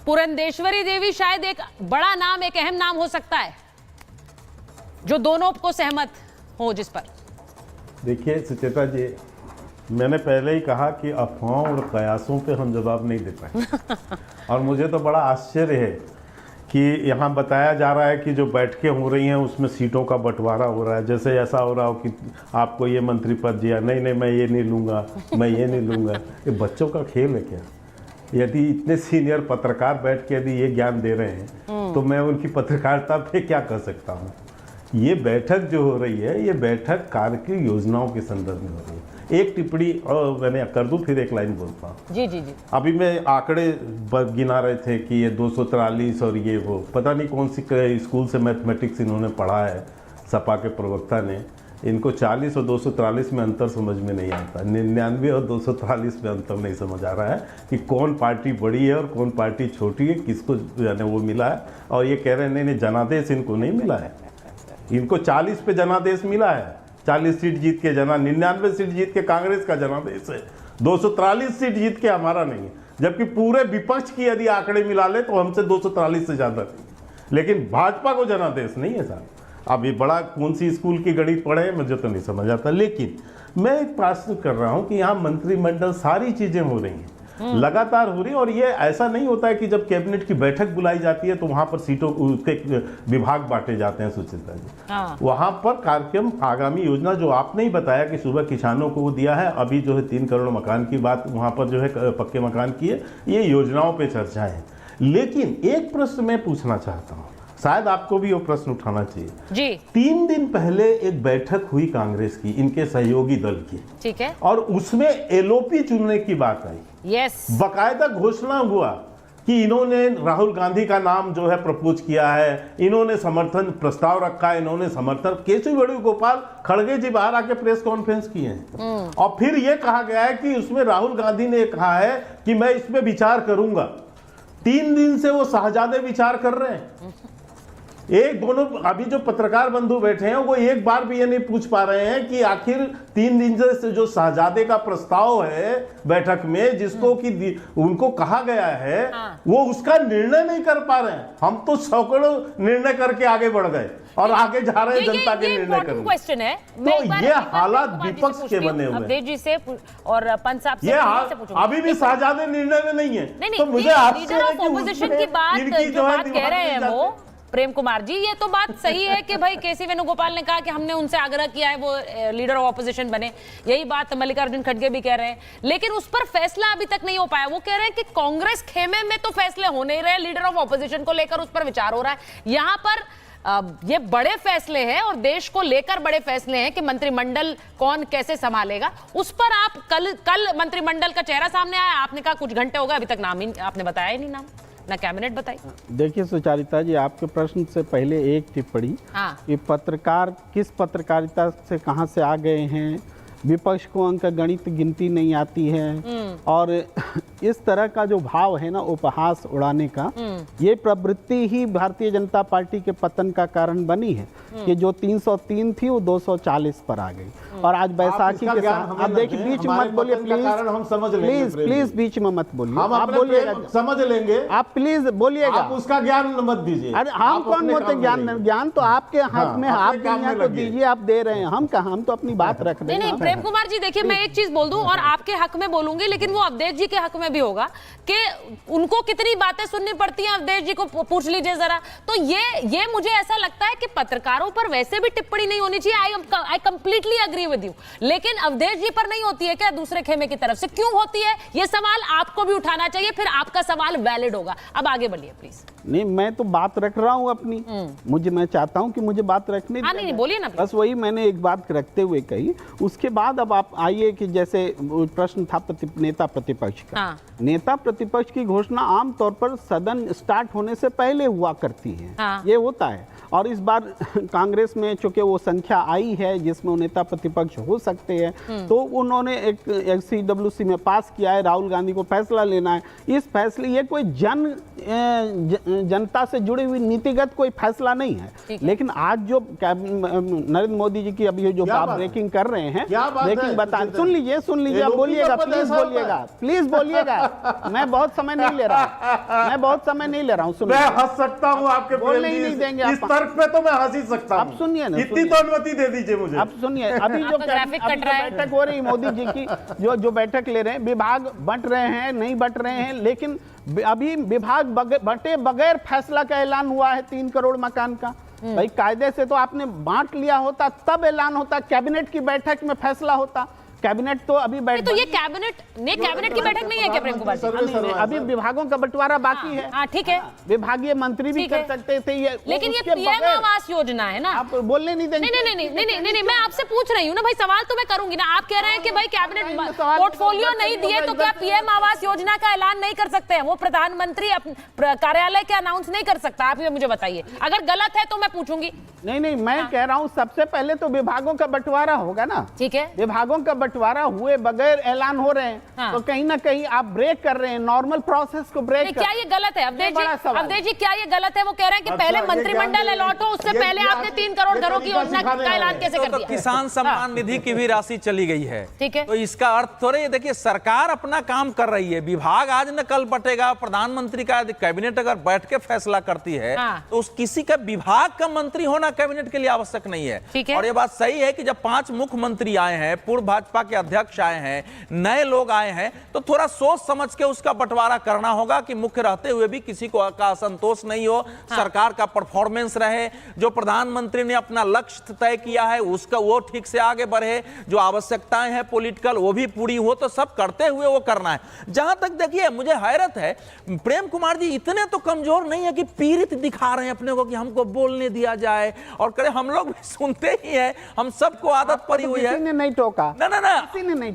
C: पुरंदेश्वरी देवी शायद एक बड़ा नाम, एक अहम नाम हो सकता है जो दोनों को सहमत हो जिस पर।
F: देखिए सुचेता जी, मैंने पहले ही कहा कि अफवाहों और कयासों पे हम जवाब नहीं दे पाए। और मुझे तो बड़ा आश्चर्य है कि यहाँ बताया जा रहा है कि जो बैठकें हो रही हैं उसमें सीटों का बंटवारा हो रहा है, जैसे ऐसा हो रहा हो कि आपको ये मंत्री पद दिया, नहीं मैं ये नहीं लूँगा, मैं ये नहीं लूँगा। ये बच्चों का खेल है क्या? यदि इतने सीनियर पत्रकार बैठ के यदि ये ज्ञान दे रहे हैं तो मैं उनकी पत्रकारिता पे क्या कर सकता हूँ। ये बैठक जो हो रही है, ये बैठक कार्य की योजनाओं के संदर्भ में हो रही है। एक टिप्पणी और मैंने कर दूं, फिर एक लाइन बोलता हूँ। जी। अभी मैं आंकड़े गिना रहे थे कि ये 243 और ये वो, पता नहीं कौन सी स्कूल से मैथमेटिक्स इन्होंने पढ़ा है, सपा के प्रवक्ता ने। इनको 40 और 243 में अंतर समझ में नहीं आता, 99 और 243 में अंतर नहीं समझ आ रहा है कि कौन पार्टी बड़ी है और कौन पार्टी छोटी है, किसको वो मिला है। और ये कह रहे हैं नहीं जनादेश इनको नहीं मिला है, इनको 40 पे जनादेश मिला है, 40 सीट जीत के 99 सीट जीत के कांग्रेस का जनादेश है, 243 सीट जीत के हमारा नहीं है। जबकि पूरे विपक्ष की यदि आंकड़े मिला ले तो हमसे 243 से ज़्यादा नहीं, लेकिन भाजपा को जनादेश नहीं है साहब। अब ये बड़ा कौन सी स्कूल की गणित पढ़े मुझे तो नहीं समझ आता। लेकिन मैं एक प्रश्न कर रहा हूँ कि यहाँ मंत्रिमंडल सारी चीज़ें हो रही हैं, लगातार हो रही, और ये ऐसा नहीं होता है कि जब कैबिनेट की बैठक बुलाई जाती है तो वहां पर सीटों उसके विभाग बांटे जाते हैं। सुचिता जी, वहां पर कार्यक्रम, आगामी योजना जो आपने ही बताया कि सुबह किसानों को वो दिया है, अभी जो है 3 करोड़ मकान की बात वहां पर जो है पक्के मकान की है, ये योजनाओं पे चर्चा है। लेकिन एक प्रश्न मैं पूछना चाहता हूँ, शायद आपको भी वो प्रश्न उठाना चाहिए जी। 3 दिन पहले एक बैठक हुई कांग्रेस की, इनके सहयोगी दल की, ठीक है, और उसमें एलओपी चुनने की बात आई। यस, बकायदा घोषणा हुआ कि इन्होंने राहुल गांधी का नाम जो है प्रपोज किया है, इन्होंने समर्थन प्रस्ताव रखा है, इन्होंने समर्थन। केशव वेणुगोपाल खड़गे जी बाहर आके प्रेस कॉन्फ्रेंस किए हैं और फिर यह कहा गया है कि उसमें राहुल गांधी ने कहा है कि मैं इसमें विचार करूंगा। 3 दिन से वो शाहजादे विचार कर रहे हैं। एक दोनों अभी जो पत्रकार बंधु बैठे हैं वो एक बार भी ये नहीं पूछ पा रहे हैं कि आखिर 3 दिन से जो शाहजादे का प्रस्ताव है बैठक में, जिसको कि उनको कहा गया है, वो उसका निर्णय नहीं कर पा रहे हैं। हम तो सैकड़ों निर्णय करके आगे बढ़ गए और आगे जा रहे हैं जनता के निर्णय करने।
C: क्वेश्चन है,
F: तो ये हालात विपक्ष के बने हुए
C: हैं। जी से और पंत साहब से
F: अभी भी शाहजादे निर्णय में नहीं है। तो मुझे आपसे
C: ऑपोजिशन की बात जो बात कह रहे हैं वो प्रेम कुमार जी, ये तो बात सही है कि भाई केसी वेणुगोपाल ने कहा कि हमने उनसे आग्रह किया है वो लीडर ऑफ ऑपोजिशन बने, यही बात मल्लिकार्जुन खड़गे भी कह रहे हैं, लेकिन उस पर फैसला अभी तक नहीं हो पाया। वो कह रहे हैं कि कांग्रेस खेमे में तो फैसले हो नहीं रहे, लीडर ऑफ ऑपोजिशन को लेकर उस पर विचार हो रहा है। यहाँ पर ये बड़े फैसले हैं और देश को लेकर बड़े फैसले हैं कि मंत्रिमंडल कौन कैसे संभालेगा, उस पर आप कल मंत्रिमंडल का चेहरा सामने आया, आपने कहा कुछ घंटे हो गए अभी तक नाम ही आपने बताया ही नहीं नाम। ना कैबिनेट बताई।
G: देखिए सुचारिता जी, आपके प्रश्न से पहले एक टिप्पणी कि पत्रकार किस पत्रकारिता से कहां से आ गए हैं, विपक्ष को अंक गणित गिनती नहीं आती है, और इस तरह का जो भाव है ना उपहास उड़ाने का, ये प्रवृत्ति ही भारतीय जनता पार्टी के पतन का कारण बनी है कि जो 303 थी वो 240 पर आ गई। और आज बैसाखी के साथ आप देखिए, बीच में मत बोलिए प्लीज,
F: हम समझ लेंगे,
G: प्लीज प्लीज बीच में मत बोलिए,
F: आप बोलिएगा, समझ लेंगे,
G: आप प्लीज बोलिएगा,
F: आप उसका ज्ञान मत दीजिए।
G: अरे हम कौन होते ज्ञान तो आपके हाथ में, आप दुनिया को दीजिए, आप दे रहे हैं, हम कहा, हम तो अपनी बात रख रहे हैं।
C: नहीं प्रेम कुमार जी, देखिए मैं एक चीज बोल दूं और आपके हक में बोलूंगी, लेकिन वो अवधेश जी के हक में भी होगा कि उनको कितनी बातें सुननी पड़ती हैं, अवधेश जी को पूछ लीजिए जरा। तो ये मुझे ऐसा लगता है कि पत्रकारों पर वैसे भी टिप्पणी नहीं होनी चाहिए, I completely agree with you, लेकिन अवधेश जी पर नहीं होती है क्या दूसरे खेमे की तरफ से? क्यों होती है ये सवाल आपको भी उठाना चाहिए, फिर आपका सवाल वैलिड होगा। अब आगे बढ़िए प्लीज।
G: नहीं, मैं तो बात रख रहा हूं अपनी, मैं चाहता हूं कि मुझे बात रखने दीजिए।
C: नहीं बोलिए ना,
G: बस वही मैंने एक बात रखते हुए कही। उसके बाद अब आप आइए कि जैसे प्रश्न था नेता प्रतिपक्ष का। नेता प्रतिपक्ष की घोषणा आमतौर पर सदन स्टार्ट होने से पहले हुआ करती है, ये होता है। और इस बार कांग्रेस में चूंकि वो संख्या आई है जिसमें वो नेता प्रतिपक्ष हो सकते हैं, तो उन्होंने एक CWC में पास किया है, राहुल गांधी को फैसला लेना है। इस फैसले, ये कोई जनता से जुड़ी हुई नीतिगत कोई फैसला नहीं है। लेकिन आज जो नरेंद्र मोदी जी की अभी जो बात ब्रेकिंग कर रहे हैं, ब्रेकिंग बता, सुन लीजिए आप बोलिएगा, प्लीज बोलिएगा, मैं बहुत समय नहीं ले रहा हूँ,
F: मैं हंस सकता हूँ आपके
G: बोलने ही नहीं देंगे
F: इस तर्क पे, तो मैं हंस ही सकता हूँ।
G: आप सुनिए ना,
F: इतनी तो अनुमति दे दीजिए मुझे।
G: आप सुनिए, अभी जो बैठक हो रही मोदी जी की, जो बैठक ले रहे हैं, विभाग बंट रहे हैं, नहीं बंट रहे हैं, लेकिन अभी विभाग बटे बगैर फैसला का ऐलान हुआ है 3 करोड़ मकान का। भाई कायदे से तो आपने बांट लिया होता, तब ऐलान होता, कैबिनेट की बैठक में फैसला होता। कैबिनेट तो अभी बैठ,
C: तो ये कैबिनेट की बैठक नहीं है क्या प्रेम कुमार जी?
G: अभी विभागों का बंटवारा बाकी है।
C: हाँ ठीक है,
G: विभागीय मंत्री भी कर सकते थे ये,
C: लेकिन ये पीएम आवास योजना है ना,
G: आप बोलने नहीं देंगे।
C: नहीं, मैं आपसे पूछ रही हूँ ना भाई, सवाल तो मैं करूंगी ना। आप कह रहे हैं कि भाई कैबिनेट पोर्टफोलियो नहीं दिए तो क्या पीएम आवास योजना का ऐलान नहीं कर सकते हैं? वो प्रधानमंत्री कार्यालय के अनाउंस नहीं कर सकता? आप ये मुझे बताइए, अगर गलत है तो मैं पूछूंगी।
G: नहीं, मैं कह रहा हूँ सबसे पहले तो विभागों का बंटवारा होगा ना।
C: ठीक है,
G: विभागों का बंटवारा हुए बगैर ऐलान हो रहे हैं, तो कहीं ना कहीं आप ब्रेक कर रहे हैं नॉर्मल प्रोसेस को, ब्रेक।
C: क्या ये गलत है अवधेश जी? क्या ये गलत है? वो कह रहे हैं कि पहले मंत्रिमंडल अलॉट हो, उससे पहले आपने 3 करोड़ घरों की योजना का ऐलान कैसे कर दिया?
E: किसान सम्मान निधि की भी राशि चली गई है,
C: ठीक है,
E: तो इसका अर्थ थोड़े, देखिए सरकार अपना काम कर रही है, विभाग आज न कल बटेगा। प्रधानमंत्री का कैबिनेट अगर बैठ के फैसला करती है तो उस किसी का विभाग का मंत्री होना कैबिनेट के लिए आवश्यक नहीं है। और ये बात सही है कि जब 5 मुख्यमंत्री आए हैं, पूर्व भाजपा के अध्यक्ष आए हैं, नए लोग आए हैं, तो थोड़ा सोच समझ के उसका बंटवारा करना होगा कि मुख्य रहते हुए भी किसी को का असंतोष नहीं हो, सरकार का परफॉर्मेंस रहे, जो प्रधानमंत्री ने अपना लक्ष्य तय किया है उसका वो ठीक से आगे बढ़े, जो आवश्यकताएं हैं पॉलिटिकल वो भी पूरी हो, तो सब करते हुए वो करना है। जहां तक देखिए मुझे हैरत है, प्रेम कुमार जी इतने तो कमजोर नहीं है कि पीड़ित दिखा रहे हैं अपने को कि हमको बोलने दिया जाए, और करे हम लोग भी सुनते ही हैं, हम सबको आदत पड़ी हुई है।
G: नहीं टोका
E: ना,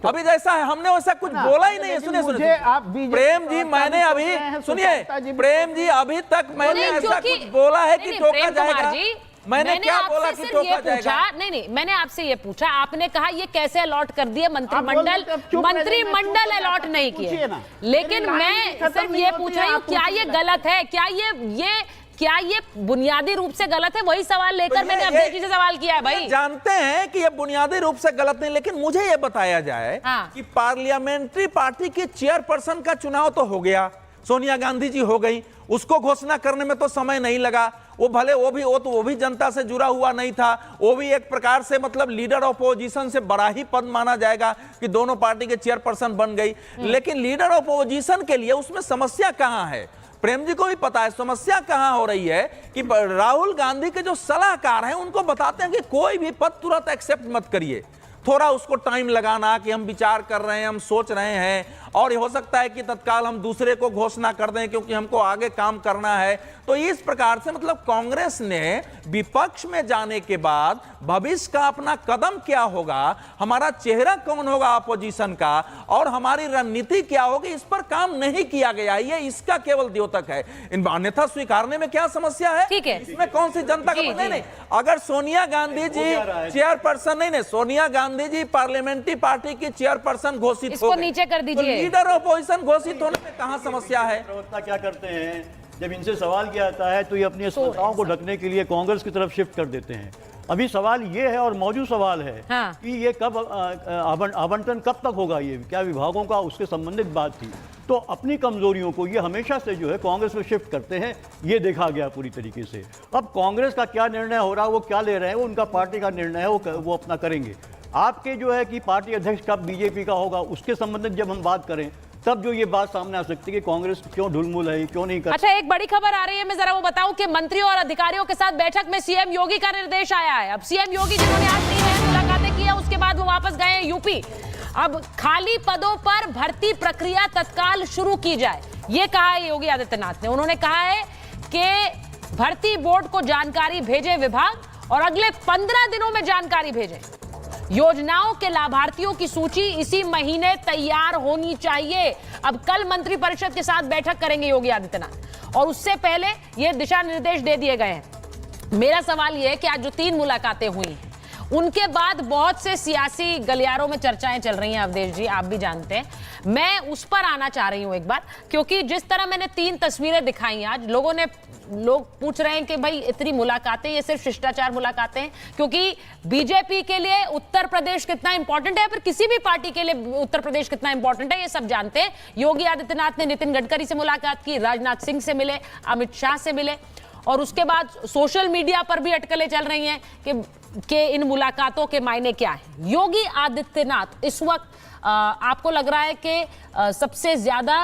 E: अभी जैसा है हमने वैसा कुछ बोला ही नहीं है। सुनिए प्रेम जी, मैंने अभी सुनिए प्रेम जी, अभी तक मैंने ऐसा कुछ बोला है कि टोका जाएगा? मैंने क्या बोला कि टोका जाएगा?
C: नहीं, मैंने आपसे ये पूछा, आपने कहा ये कैसे अलॉट कर दिए, मंत्रिमंडल अलॉट नहीं किए, लेकिन मैं सिर्फ ये पूछ रही हूँ क्या ये गलत है? क्या ये बुनियादी रूप से गलत है? वही सवाल लेकर मैंने अवधेश जी से सवाल किया है। भाई
E: जानते हैं कि ये बुनियादी रूप से गलत नहीं, लेकिन मुझे ये बताया जाए कि पार्लियामेंट्री पार्टी की चेयरपर्सन का चुनाव तो हो गया, सोनिया गांधी जी हो गई, उसको घोषणा करने में तो समय नहीं लगा। वो भले वो भी जनता से जुड़ा हुआ नहीं था, वो भी एक प्रकार से मतलब लीडर ऑपोजिशन से बड़ा ही पद माना जाएगा कि दोनों पार्टी के चेयरपर्सन बन गई। लेकिन लीडर ऑपोजिशन के लिए उसमें समस्या कहां है? प्रेम जी को भी पता है समस्या कहां हो रही है कि राहुल गांधी के जो सलाहकार हैं उनको बताते हैं कि कोई भी पद तुरंत एक्सेप्ट मत करिए, थोड़ा उसको टाइम लगाना कि हम विचार कर रहे हैं, हम सोच रहे हैं, और हो सकता है कि तत्काल हम दूसरे को घोषणा कर दें क्योंकि हमको आगे काम करना है। तो इस प्रकार से मतलब कांग्रेस ने विपक्ष में जाने के बाद भविष्य का अपना कदम क्या होगा, हमारा चेहरा कौन होगा अपोजिशन का और हमारी रणनीति क्या होगी, इस पर काम नहीं किया गया। ये इसका केवल द्योतक है। अन्यथा स्वीकारने में क्या समस्या है?
C: ठीक है,
E: इसमें कौन सी जनता का नहीं, अगर सोनिया गांधी जी चेयरपर्सन नहीं, सोनिया गांधी जी पार्लियामेंट्री पार्टी की चेयरपर्सन घोषित
C: इसको नीचे कर दीजिए,
E: तो लीडर ऑपोजिशन घोषित होने में कहां समस्या है?
I: प्रवक्ता क्या करते हैं, जब इनसे सवाल किया जाता है तो ये अपनी स्पर्धाओं को ढकने के लिए कांग्रेस की तरफ शिफ्ट कर देते हैं। अभी सवाल ये है और मौजूद सवाल है कि ये कब आवंटन कब तक होगा, ये क्या विभागों का, उसके संबंधित बात थी। तो अपनी कमजोरियों को ये हमेशा से जो है कांग्रेस में शिफ्ट करते हैं, ये देखा गया पूरी तरीके से। अब कांग्रेस का क्या निर्णय हो रहा है, वो क्या ले रहे हैं, वो उनका पार्टी का निर्णय है, वो अपना करेंगे। आपके जो है कि पार्टी अध्यक्ष कब बीजेपी का होगा, उसके संबंधित जब हम बात करें तब जो ये बात सामने आ सकती है कि कांग्रेस क्यों ढुलमुल है, क्यों नहीं कर।
C: अच्छा, एक बड़ी खबर आ रही है, मैं जरा वो बताऊं कि मंत्रियों और अधिकारियों के साथ बैठक में सीएम योगी का निर्देश आया है। अब सीएम योगी जिन्होंने आज 3 अहम मुलाकातें की है, उसके बाद वो वापस गए हैं यूपी। अब खाली पदों पर भर्ती प्रक्रिया तत्काल शुरू की जाए, ये कहा है योगी आदित्यनाथ ने। उन्होंने कहा है कि भर्ती बोर्ड को जानकारी भेजे विभाग और अगले 15 दिनों में जानकारी भेजें। योजनाओं के लाभार्थियों की सूची इसी महीने तैयार होनी चाहिए। अब कल मंत्रिपरिषद के साथ बैठक करेंगे योगी आदित्यनाथ और उससे पहले ये दिशा निर्देश दे दिए गए हैं। मेरा सवाल ये है कि आज जो 3 मुलाकातें हुई हैं उनके बाद बहुत से सियासी गलियारों में चर्चाएं चल रही हैं, अवधेश जी आप भी जानते हैं। मैं उस पर आना चाह रही हूं एक बार, क्योंकि जिस तरह मैंने 3 तस्वीरें दिखाई आज, लोग पूछ रहे हैं कि भाई इतनी मुलाकातें ये सिर्फ शिष्टाचार मुलाकातें हैं, क्योंकि बीजेपी के लिए उत्तर प्रदेश कितना इंपॉर्टेंट है, फिर किसी भी पार्टी के लिए उत्तर प्रदेश कितना इंपॉर्टेंट है ये सब जानते हैं। योगी आदित्यनाथ ने नितिन गडकरी से मुलाकात की, राजनाथ सिंह से मिले, अमित शाह से मिले और उसके बाद सोशल मीडिया पर भी अटकलें चल रही हैं कि इन मुलाकातों के मायने क्या है। योगी आदित्यनाथ इस वक्त आपको लग रहा है कि सबसे ज्यादा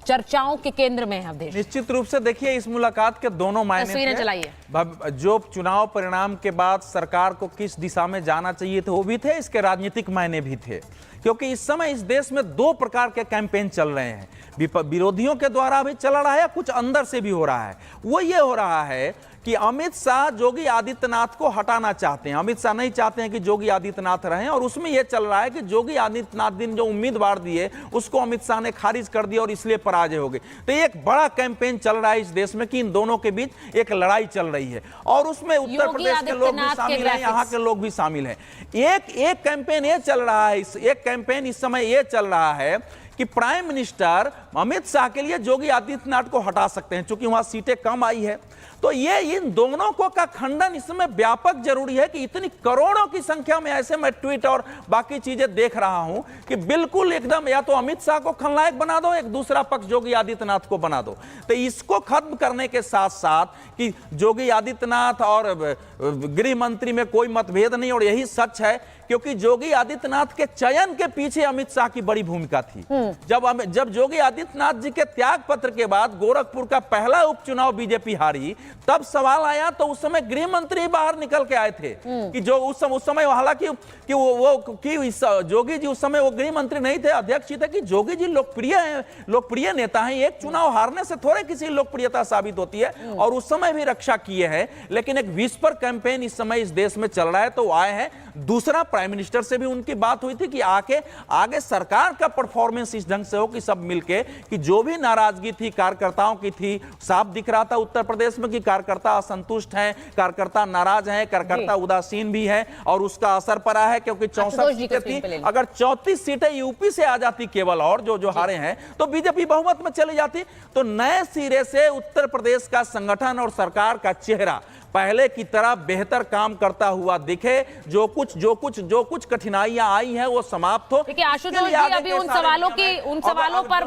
C: चर्चाओं के केंद्र में है अवधेश?
E: निश्चित रूप से देखिए, इस मुलाकात के दोनों मायने थे। जो चुनाव परिणाम के बाद सरकार को किस दिशा में जाना चाहिए थे वो भी थे, इसके राजनीतिक मायने भी थे, क्योंकि इस समय इस देश में 2 प्रकार के कैंपेन चल रहे हैं। विरोधियों के द्वारा भी चल रहा है, कुछ अंदर से भी हो रहा है। वो ये हो रहा है कि अमित शाह योगी आदित्यनाथ को हटाना चाहते हैं। अमित शाह नहीं चाहते हैं कि योगी आदित्यनाथ रहें और उसमें यह चल रहा है कि योगी आदित्यनाथ दिन जो उम्मीदवार दिए उसको अमित शाह ने खारिज कर दिया और इसलिए पराजय हो गई। तो एक बड़ा कैंपेन चल रहा है इस देश में कि इन दोनों के बीच एक लड़ाई चल रही है और उसमें उत्तर प्रदेश के लोग भी शामिल हैं, यहाँ के लोग भी शामिल हैं। एक कैंपेन ये चल रहा है, एक कैंपेन इस समय ये चल रहा है कि प्राइम मिनिस्टर अमित शाह के लिए योगी आदित्यनाथ को हटा सकते हैं, क्योंकि वहां सीटें कम आई है। तो ये इन दोनों को का खंडन इस समय व्यापक जरूरी है कि इतनी करोड़ों की संख्या में ऐसे मैं ट्वीट और बाकी चीजें देख रहा हूं कि बिल्कुल एकदम या तो अमित शाह को खलनायक बना दो, एक दूसरा पक्ष योगी आदित्यनाथ को बना दो। तो इसको खत्म करने के साथ साथ कि योगी आदित्यनाथ और गृह मंत्री में कोई मतभेद नहीं, और यही सच है क्योंकि योगी आदित्यनाथ के चयन के पीछे अमित शाह की बड़ी भूमिका थी। जब योगी आदित्यनाथ जी के त्याग पत्र के बाद गोरखपुर का पहला उपचुनाव बीजेपी हारी, तब सवाल आया तो उस समय गृह मंत्री बाहर निकल के आए थे कि जो उस समय हालांकि योगी जी उस समय वो गृह मंत्री नहीं थे, अध्यक्ष ही थे, कि योगी जी लोकप्रिय नेता हैं, एक चुनाव हारने से थोड़े किसी लोकप्रियता साबित होती है, और उस समय भी रक्षा किए हैं। लेकिन एक विस्पर कैंपेन इस समय इस देश में चल रहा है, तो आए हैं। दूसरा, प्राइम मिनिस्टर से भी उनकी बात हुई थी कि आगे सरकार का परफॉर्मेंस इस ढंग से हो कि सब मिलके, कि जो भी नाराजगी थी कार्यकर्ताओं की थी, साफ दिख रहा था उत्तर प्रदेश में कि कार्यकर्ता असंतुष्ट हैं, कार्यकर्ता नाराज हैं, कार्यकर्ता उदासीन भी हैं, और उसका असर पड़ा है। क्योंकि 64 सीटें थी, अगर 34 सीटें यूपी से आ जाती केवल, और जो हारे हैं, तो बीजेपी बहुमत में चली जाती, तो नए सिरे से उत्तर प्रदेश का संगठन और सरकार का चेहरा पहले की तरह बेहतर काम करता हुआ दिखे। जो कुछ कठिनाइयां आई हैं वो समाप्त हो।
C: देखिए आशुतोष जी अभी उन सवालों पर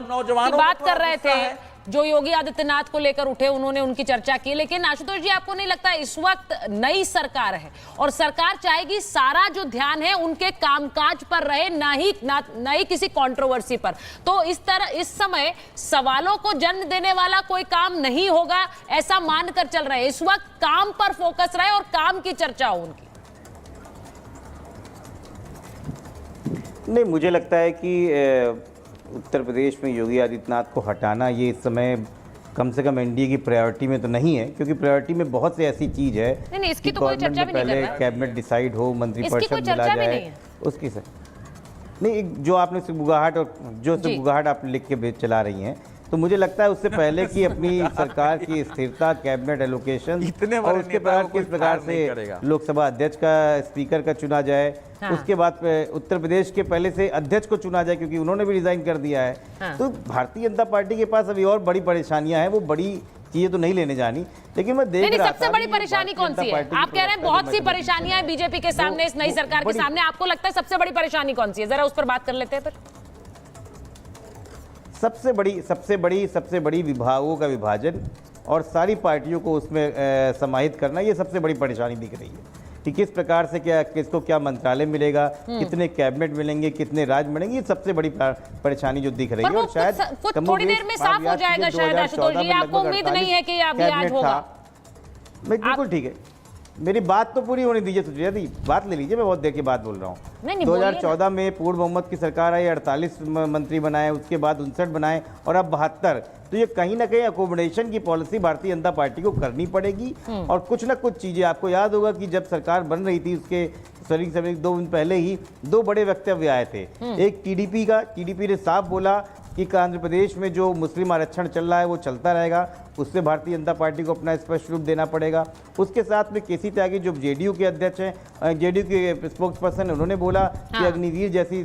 C: बात कर रहे थे जो योगी आदित्यनाथ को लेकर उठे, उन्होंने उनकी चर्चा की। लेकिन आशुतोष जी, आपको नहीं लगता इस वक्त नई सरकार है और सरकार चाहेगी सारा जो ध्यान है उनके कामकाज पर रहे, ना ही किसी कंट्रोवर्सी पर? तो इस समय सवालों को जन्म देने वाला कोई काम नहीं होगा, ऐसा मानकर चल रहे हैं। इस वक्त काम पर फोकस रहे और काम की चर्चा हो उनकी।
H: नहीं, मुझे लगता है कि उत्तर प्रदेश में योगी आदित्यनाथ को हटाना ये इस समय कम से कम एनडीए की प्रायोरिटी में तो नहीं है, क्योंकि प्रायोरिटी में बहुत सी ऐसी चीज है
C: नहीं, इसकी तो कोई चर्चा भी नहीं कर रहा।
H: कैबिनेट डिसाइड हो, मंत्रिपरिषद मिला जाए, उसकी सर नहीं, जो आपने सुगबुगाहट और जो सुगबुगाहट आप लिख के चला रही हैं, तो मुझे लगता है उससे पहले कि अपनी सरकार की स्थिरता, कैबिनेट एलोकेशन और उसके बाद किस प्रकार से लोकसभा अध्यक्ष का, स्पीकर का चुना जाए, उसके बाद उत्तर प्रदेश के पहले से अध्यक्ष को चुना जाए, क्योंकि उन्होंने भी रिजाइन कर दिया है। तो भारतीय जनता पार्टी के पास अभी और बड़ी परेशानियां हैं, वो बड़ी चीजें तो नहीं लेने जानी, लेकिन मैं देख रहा था
C: सबसे बड़ी परेशानी कौन सी है? आप कह रहे हैं बहुत सी परेशानियां हैं बीजेपी के सामने, इस नई सरकार के सामने, आपको लगता है सबसे बड़ी परेशानी कौन सी है? जरा उस पर बात कर लेते हैं। फिर
H: सबसे बड़ी विभागों का विभाजन और सारी पार्टियों को उसमें समाहित करना, ये सबसे बड़ी परेशानी दिख रही है कि किस प्रकार से किसको क्या मंत्रालय मिलेगा, कितने कैबिनेट मिलेंगे, कितने राज्य मिलेंगे, ये सबसे बड़ी परेशानी जो दिख रही है। और शायद
C: थोड़ी देर में साफ हो जाएगा शायद आशुतोष जी, आपको उम्मीद नहीं है कि अभी आज होगा?
H: बिल्कुल ठीक है, मेरी बात तो पूरी होने दीजिए सुप्रिया दी, बात ले लीजिए, मैं बहुत देर की बात बोल रहा हूँ। 2014 में पूर्ण बहुमत की सरकार आई, 48 मंत्री बनाए, उसके बाद 59 बनाए और अब 72। तो ये कहीं ना कहीं अकोमोडेशन की पॉलिसी भारतीय जनता पार्टी को करनी पड़ेगी। और कुछ ना कुछ चीजें, आपको याद होगा कि जब सरकार बन रही थी उसके करीब 2 दिन पहले ही 2 बड़े वक्तव्य आए थे। एक टीडीपी ने साफ बोला कि आंध्र प्रदेश में जो मुस्लिम आरक्षण चल रहा है वो चलता रहेगा, उससे भारतीय जनता पार्टी को अपना स्पष्ट रूप देना पड़ेगा। उसके साथ में केसी त्यागी जो जेडीयू के अध्यक्ष हैं, जेडीयू के स्पोक्स पर्सन, उन्होंने बोला कि अग्निवीर जैसी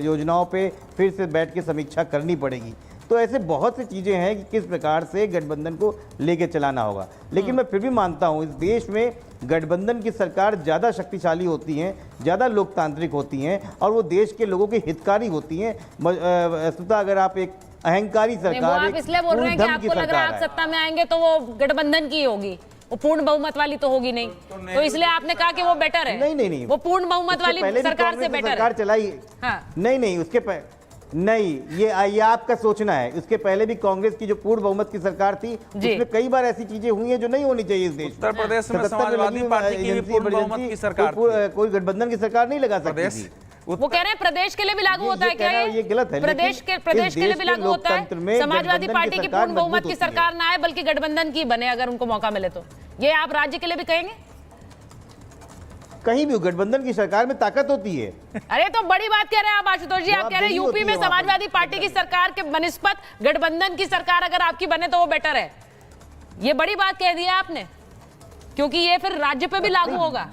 H: योजनाओं पे फिर से बैठ के समीक्षा करनी पड़ेगी। तो ऐसे बहुत सी चीज़ें हैं कि किस प्रकार से गठबंधन को लेके चलाना होगा। लेकिन मैं फिर भी मानता हूँ इस देश में गठबंधन की सरकार ज़्यादा शक्तिशाली होती हैं, ज़्यादा लोकतांत्रिक होती हैं और वो देश के लोगों की हितकारी होती हैं। वस्तुतः अगर आप एक अहंकारी सरकार,
C: आप इसलिए बोल रहे हैं कि आपको लग रहा है आप सत्ता में आएंगे तो वो गठबंधन की होगी, वो पूर्ण बहुमत वाली तो होगी नहीं, तो इसलिए आपने कहा कि वो बेटर है।
H: नहीं,
C: वो पूर्ण बहुमत वाली सरकार से बेटर है।
H: चलाई नहीं, उसके नहीं, ये आपका सोचना है। उसके पहले भी कांग्रेस की जो पूर्ण बहुमत की सरकार थी, उसमें कई बार ऐसी चीजें हुई हैं जो नहीं होनी चाहिए इस देश में।
E: उत्तर प्रदेश में समाजवादी पार्टी की भी पूर्ण बहुमत की सरकार थी,
H: कोई गठबंधन की सरकार नहीं लगा सकती थी।
C: वो कह रहे हैं प्रदेश के लिए भी लागू होता है क्या?
H: ये गलत है।
C: प्रदेश के लिए भी लागू होता है, समाजवादी पार्टी की पूर्ण बहुमत की सरकार ना आए बल्कि गठबंधन की बने अगर उनको मौका मिले तो। ये आप राज्य के लिए भी कहेंगे?
H: कहीं भी गठबंधन की सरकार में ताकत होती है।
C: अरे तो बड़ी बात कह रहे हैं आप आशुतोष जी, आप कह रहे हैं यूपी में समाजवादी पार्टी की सरकार के बनिस्पत गठबंधन की सरकार अगर आपकी बने तो वो बेटर है। ये बड़ी बात कह दी है आपने, क्योंकि ये फिर राज्य पे भी लागू होगा।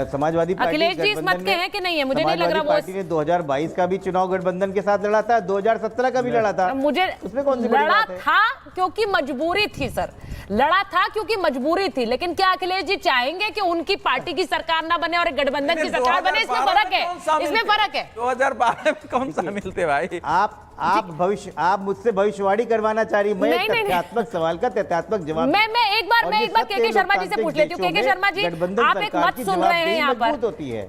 H: समाजवादी पार्टी
C: अखिलेश जी इस मत के हैं कि नहीं है? मुझे नहीं लग रहा। वो
H: पार्टी ने 2022 का भी चुनाव गठबंधन के साथ लड़ा था, 2017 का भी लड़ा था।
C: मुझे
H: उसमें कौन सी बड़ी बात है?
C: था क्योंकि मजबूरी थी सर, लड़ा था क्योंकि मजबूरी थी। लेकिन क्या अखिलेश जी चाहेंगे कि उनकी पार्टी की सरकार ना बने और गठबंधन की सरकार बने? इसमें फर्क है, इसमें फर्क है।
E: 2012 में कौन सा मिलते भाई?
H: आप मुझसे भविष्यवाणी करवाना चाह रही, मैं तथ्यात्मक सवाल का तथ्यात्मक जवाब।
C: मैं एक बार के शर्मा जी से पूछ लेती हूँ। के शर्मा जी, आप एक मत सुन रहे हैं यहाँ पर,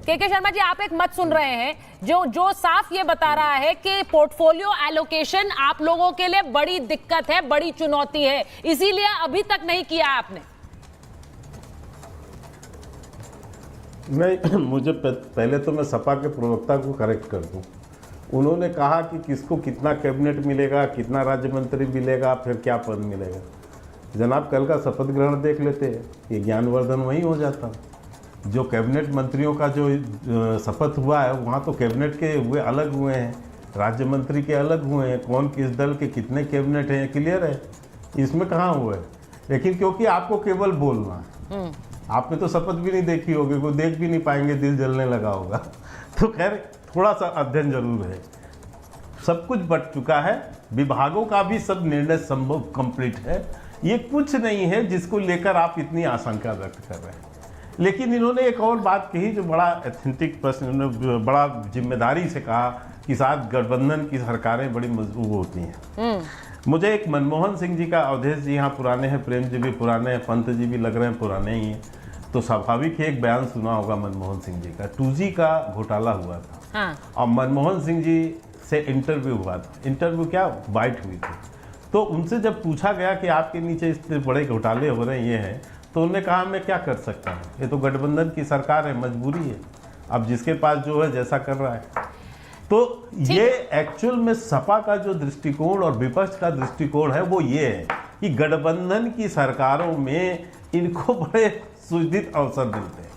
C: के शर्मा जी आप एक मत सुन रहे हैं जो साफ ये बता रहा है कि पोर्टफोलियो एलोकेशन आप लोगों के लिए बड़ी दिक्कत है, बड़ी चुनौती है, इसीलिए अभी तक नहीं किया आपने।
F: मुझे पहले तो मैं सपा के प्रवक्ता को करेक्ट कर दूं। उन्होंने कहा कि किसको कितना कैबिनेट मिलेगा, कितना राज्य मंत्री मिलेगा, फिर क्या पद मिलेगा। जनाब कल का शपथ ग्रहण देख लेते हैं, ये ज्ञानवर्धन वहीं हो जाता। जो कैबिनेट मंत्रियों का जो शपथ हुआ है वहाँ तो कैबिनेट के हुए अलग हुए हैं, राज्य मंत्री के अलग हुए हैं, कौन किस दल के कितने कैबिनेट हैं क्लियर है, इसमें कहाँ हुआ है। लेकिन क्योंकि आपको केवल बोलना है, आपने तो शपथ भी नहीं देखी होगी, वो देख भी नहीं पाएंगे, दिल जलने लगा होगा। तो खैर थोड़ा सा अध्ययन जरूर है। सब कुछ बट चुका है, विभागों का भी सब निर्णय संभव कंप्लीट है। ये कुछ नहीं है जिसको लेकर आप इतनी आशंका व्यक्त कर रहे हैं। लेकिन इन्होंने एक और बात कही जो बड़ा एथेंटिक प्रश्न, इन्होंने बड़ा जिम्मेदारी से कहा कि साथ गठबंधन की सरकारें बड़ी मजबूत होती हैं। मुझे एक मनमोहन सिंह जी का, अवधेश जी यहाँ पुराने हैं, प्रेम जी भी पुराने हैं, पंत जी भी लग रहे हैं पुराने ही हैं, तो स्वाभाविक है एक बयान सुना होगा मनमोहन सिंह जी का। 2G का घोटाला हुआ था और मनमोहन सिंह जी से इंटरव्यू हुआ था। इंटरव्यू क्या बाइट हुई थी, तो उनसे जब पूछा गया कि आपके नीचे इतने बड़े घोटाले हो रहे हैं, ये हैं, तो उन्होंने कहा मैं क्या कर सकता हूँ, ये तो गठबंधन की सरकार है, मजबूरी है, अब जिसके पास जो है जैसा कर रहा है। तो ये एक्चुअल में सपा का जो दृष्टिकोण और विपक्ष का दृष्टिकोण है वो ये है कि गठबंधन की सरकारों में इनको बड़े सुविधित अवसर मिलते हैं।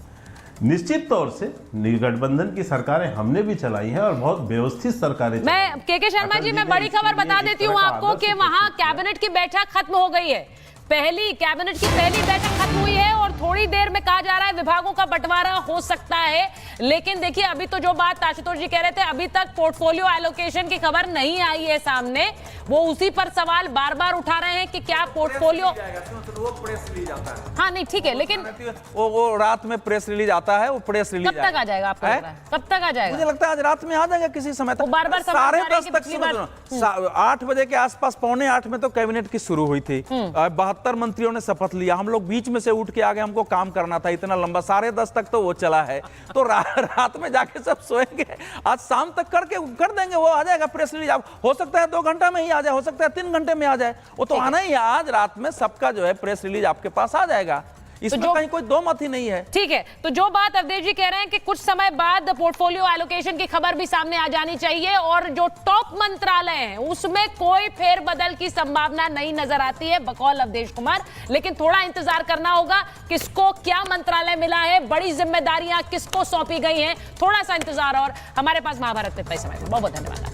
F: निश्चित तौर से गठबंधन की सरकारें हमने भी चलाई हैं और बहुत व्यवस्थित सरकारें।
C: मैं के शर्मा जी, मैं बड़ी खबर बता देती हूँ आपको कि वहां कैबिनेट की बैठक खत्म हो गई है। कैबिनेट की पहली बैठक खत्म हुई है और थोड़ी देर में कहा जा रहा है विभागों का बंटवारा हो सकता है। लेकिन देखिए, अभी तो जो बात आशुतोष जी कह रहे थे, अभी तक पोर्टफोलियो एलोकेशन की खबर नहीं आई है सामने। वो उसी पर सवाल बार बार उठा रहे हैं कि क्या पोर्टफोलियो,
E: वो प्रेस रिलीज आता है।
C: हाँ नहीं ठीक है, लेकिन
E: वो रात में प्रेस रिलीज आता है, वो प्रेस रिलीज
C: कब तक आ जाएगा आपको लग रहा है? कब तक आ जाएगा?
E: मुझे लगता है आज रात में आ जाएगा किसी समय तक।
C: बार बार
E: 8 बजे के आसपास, 7:45 में तो कैबिनेट की शुरू हुई थी। 72 मंत्रियों ने शपथ लिया, हम लोग बीच में से उठ के आगे, हमको काम करना था इतना लंबा, 10:30 तक तो वो चला है। तो रात में जाके सब सोएंगे, आज शाम तक कर देंगे, वो आ जाएगा प्रेस रिलीज। हो सकता है 2 घंटा में ही आ जाए, हो सकता है 3 घंटे में आ जाए, वो तो आना ही है। आज रात में सबका जो है प्रेस रिलीज आपके पास आ जाएगा, इसमें तो कहीं कोई दो मत ही नहीं है।
C: ठीक है, तो जो बात अवधेश जी कह रहे हैं कि कुछ समय बाद पोर्टफोलियो एलोकेशन की खबर भी सामने आ जानी चाहिए, और जो टॉप मंत्रालय हैं उसमें कोई फेरबदल की संभावना नहीं नजर आती है, बकौल अवधेश कुमार। लेकिन थोड़ा इंतजार करना होगा, किसको क्या मंत्रालय मिला है, बड़ी जिम्मेदारियां किसको सौंपी गई हैं, थोड़ा सा इंतजार। और हमारे पास महाभारत में पैसे, बहुत बहुत धन्यवाद।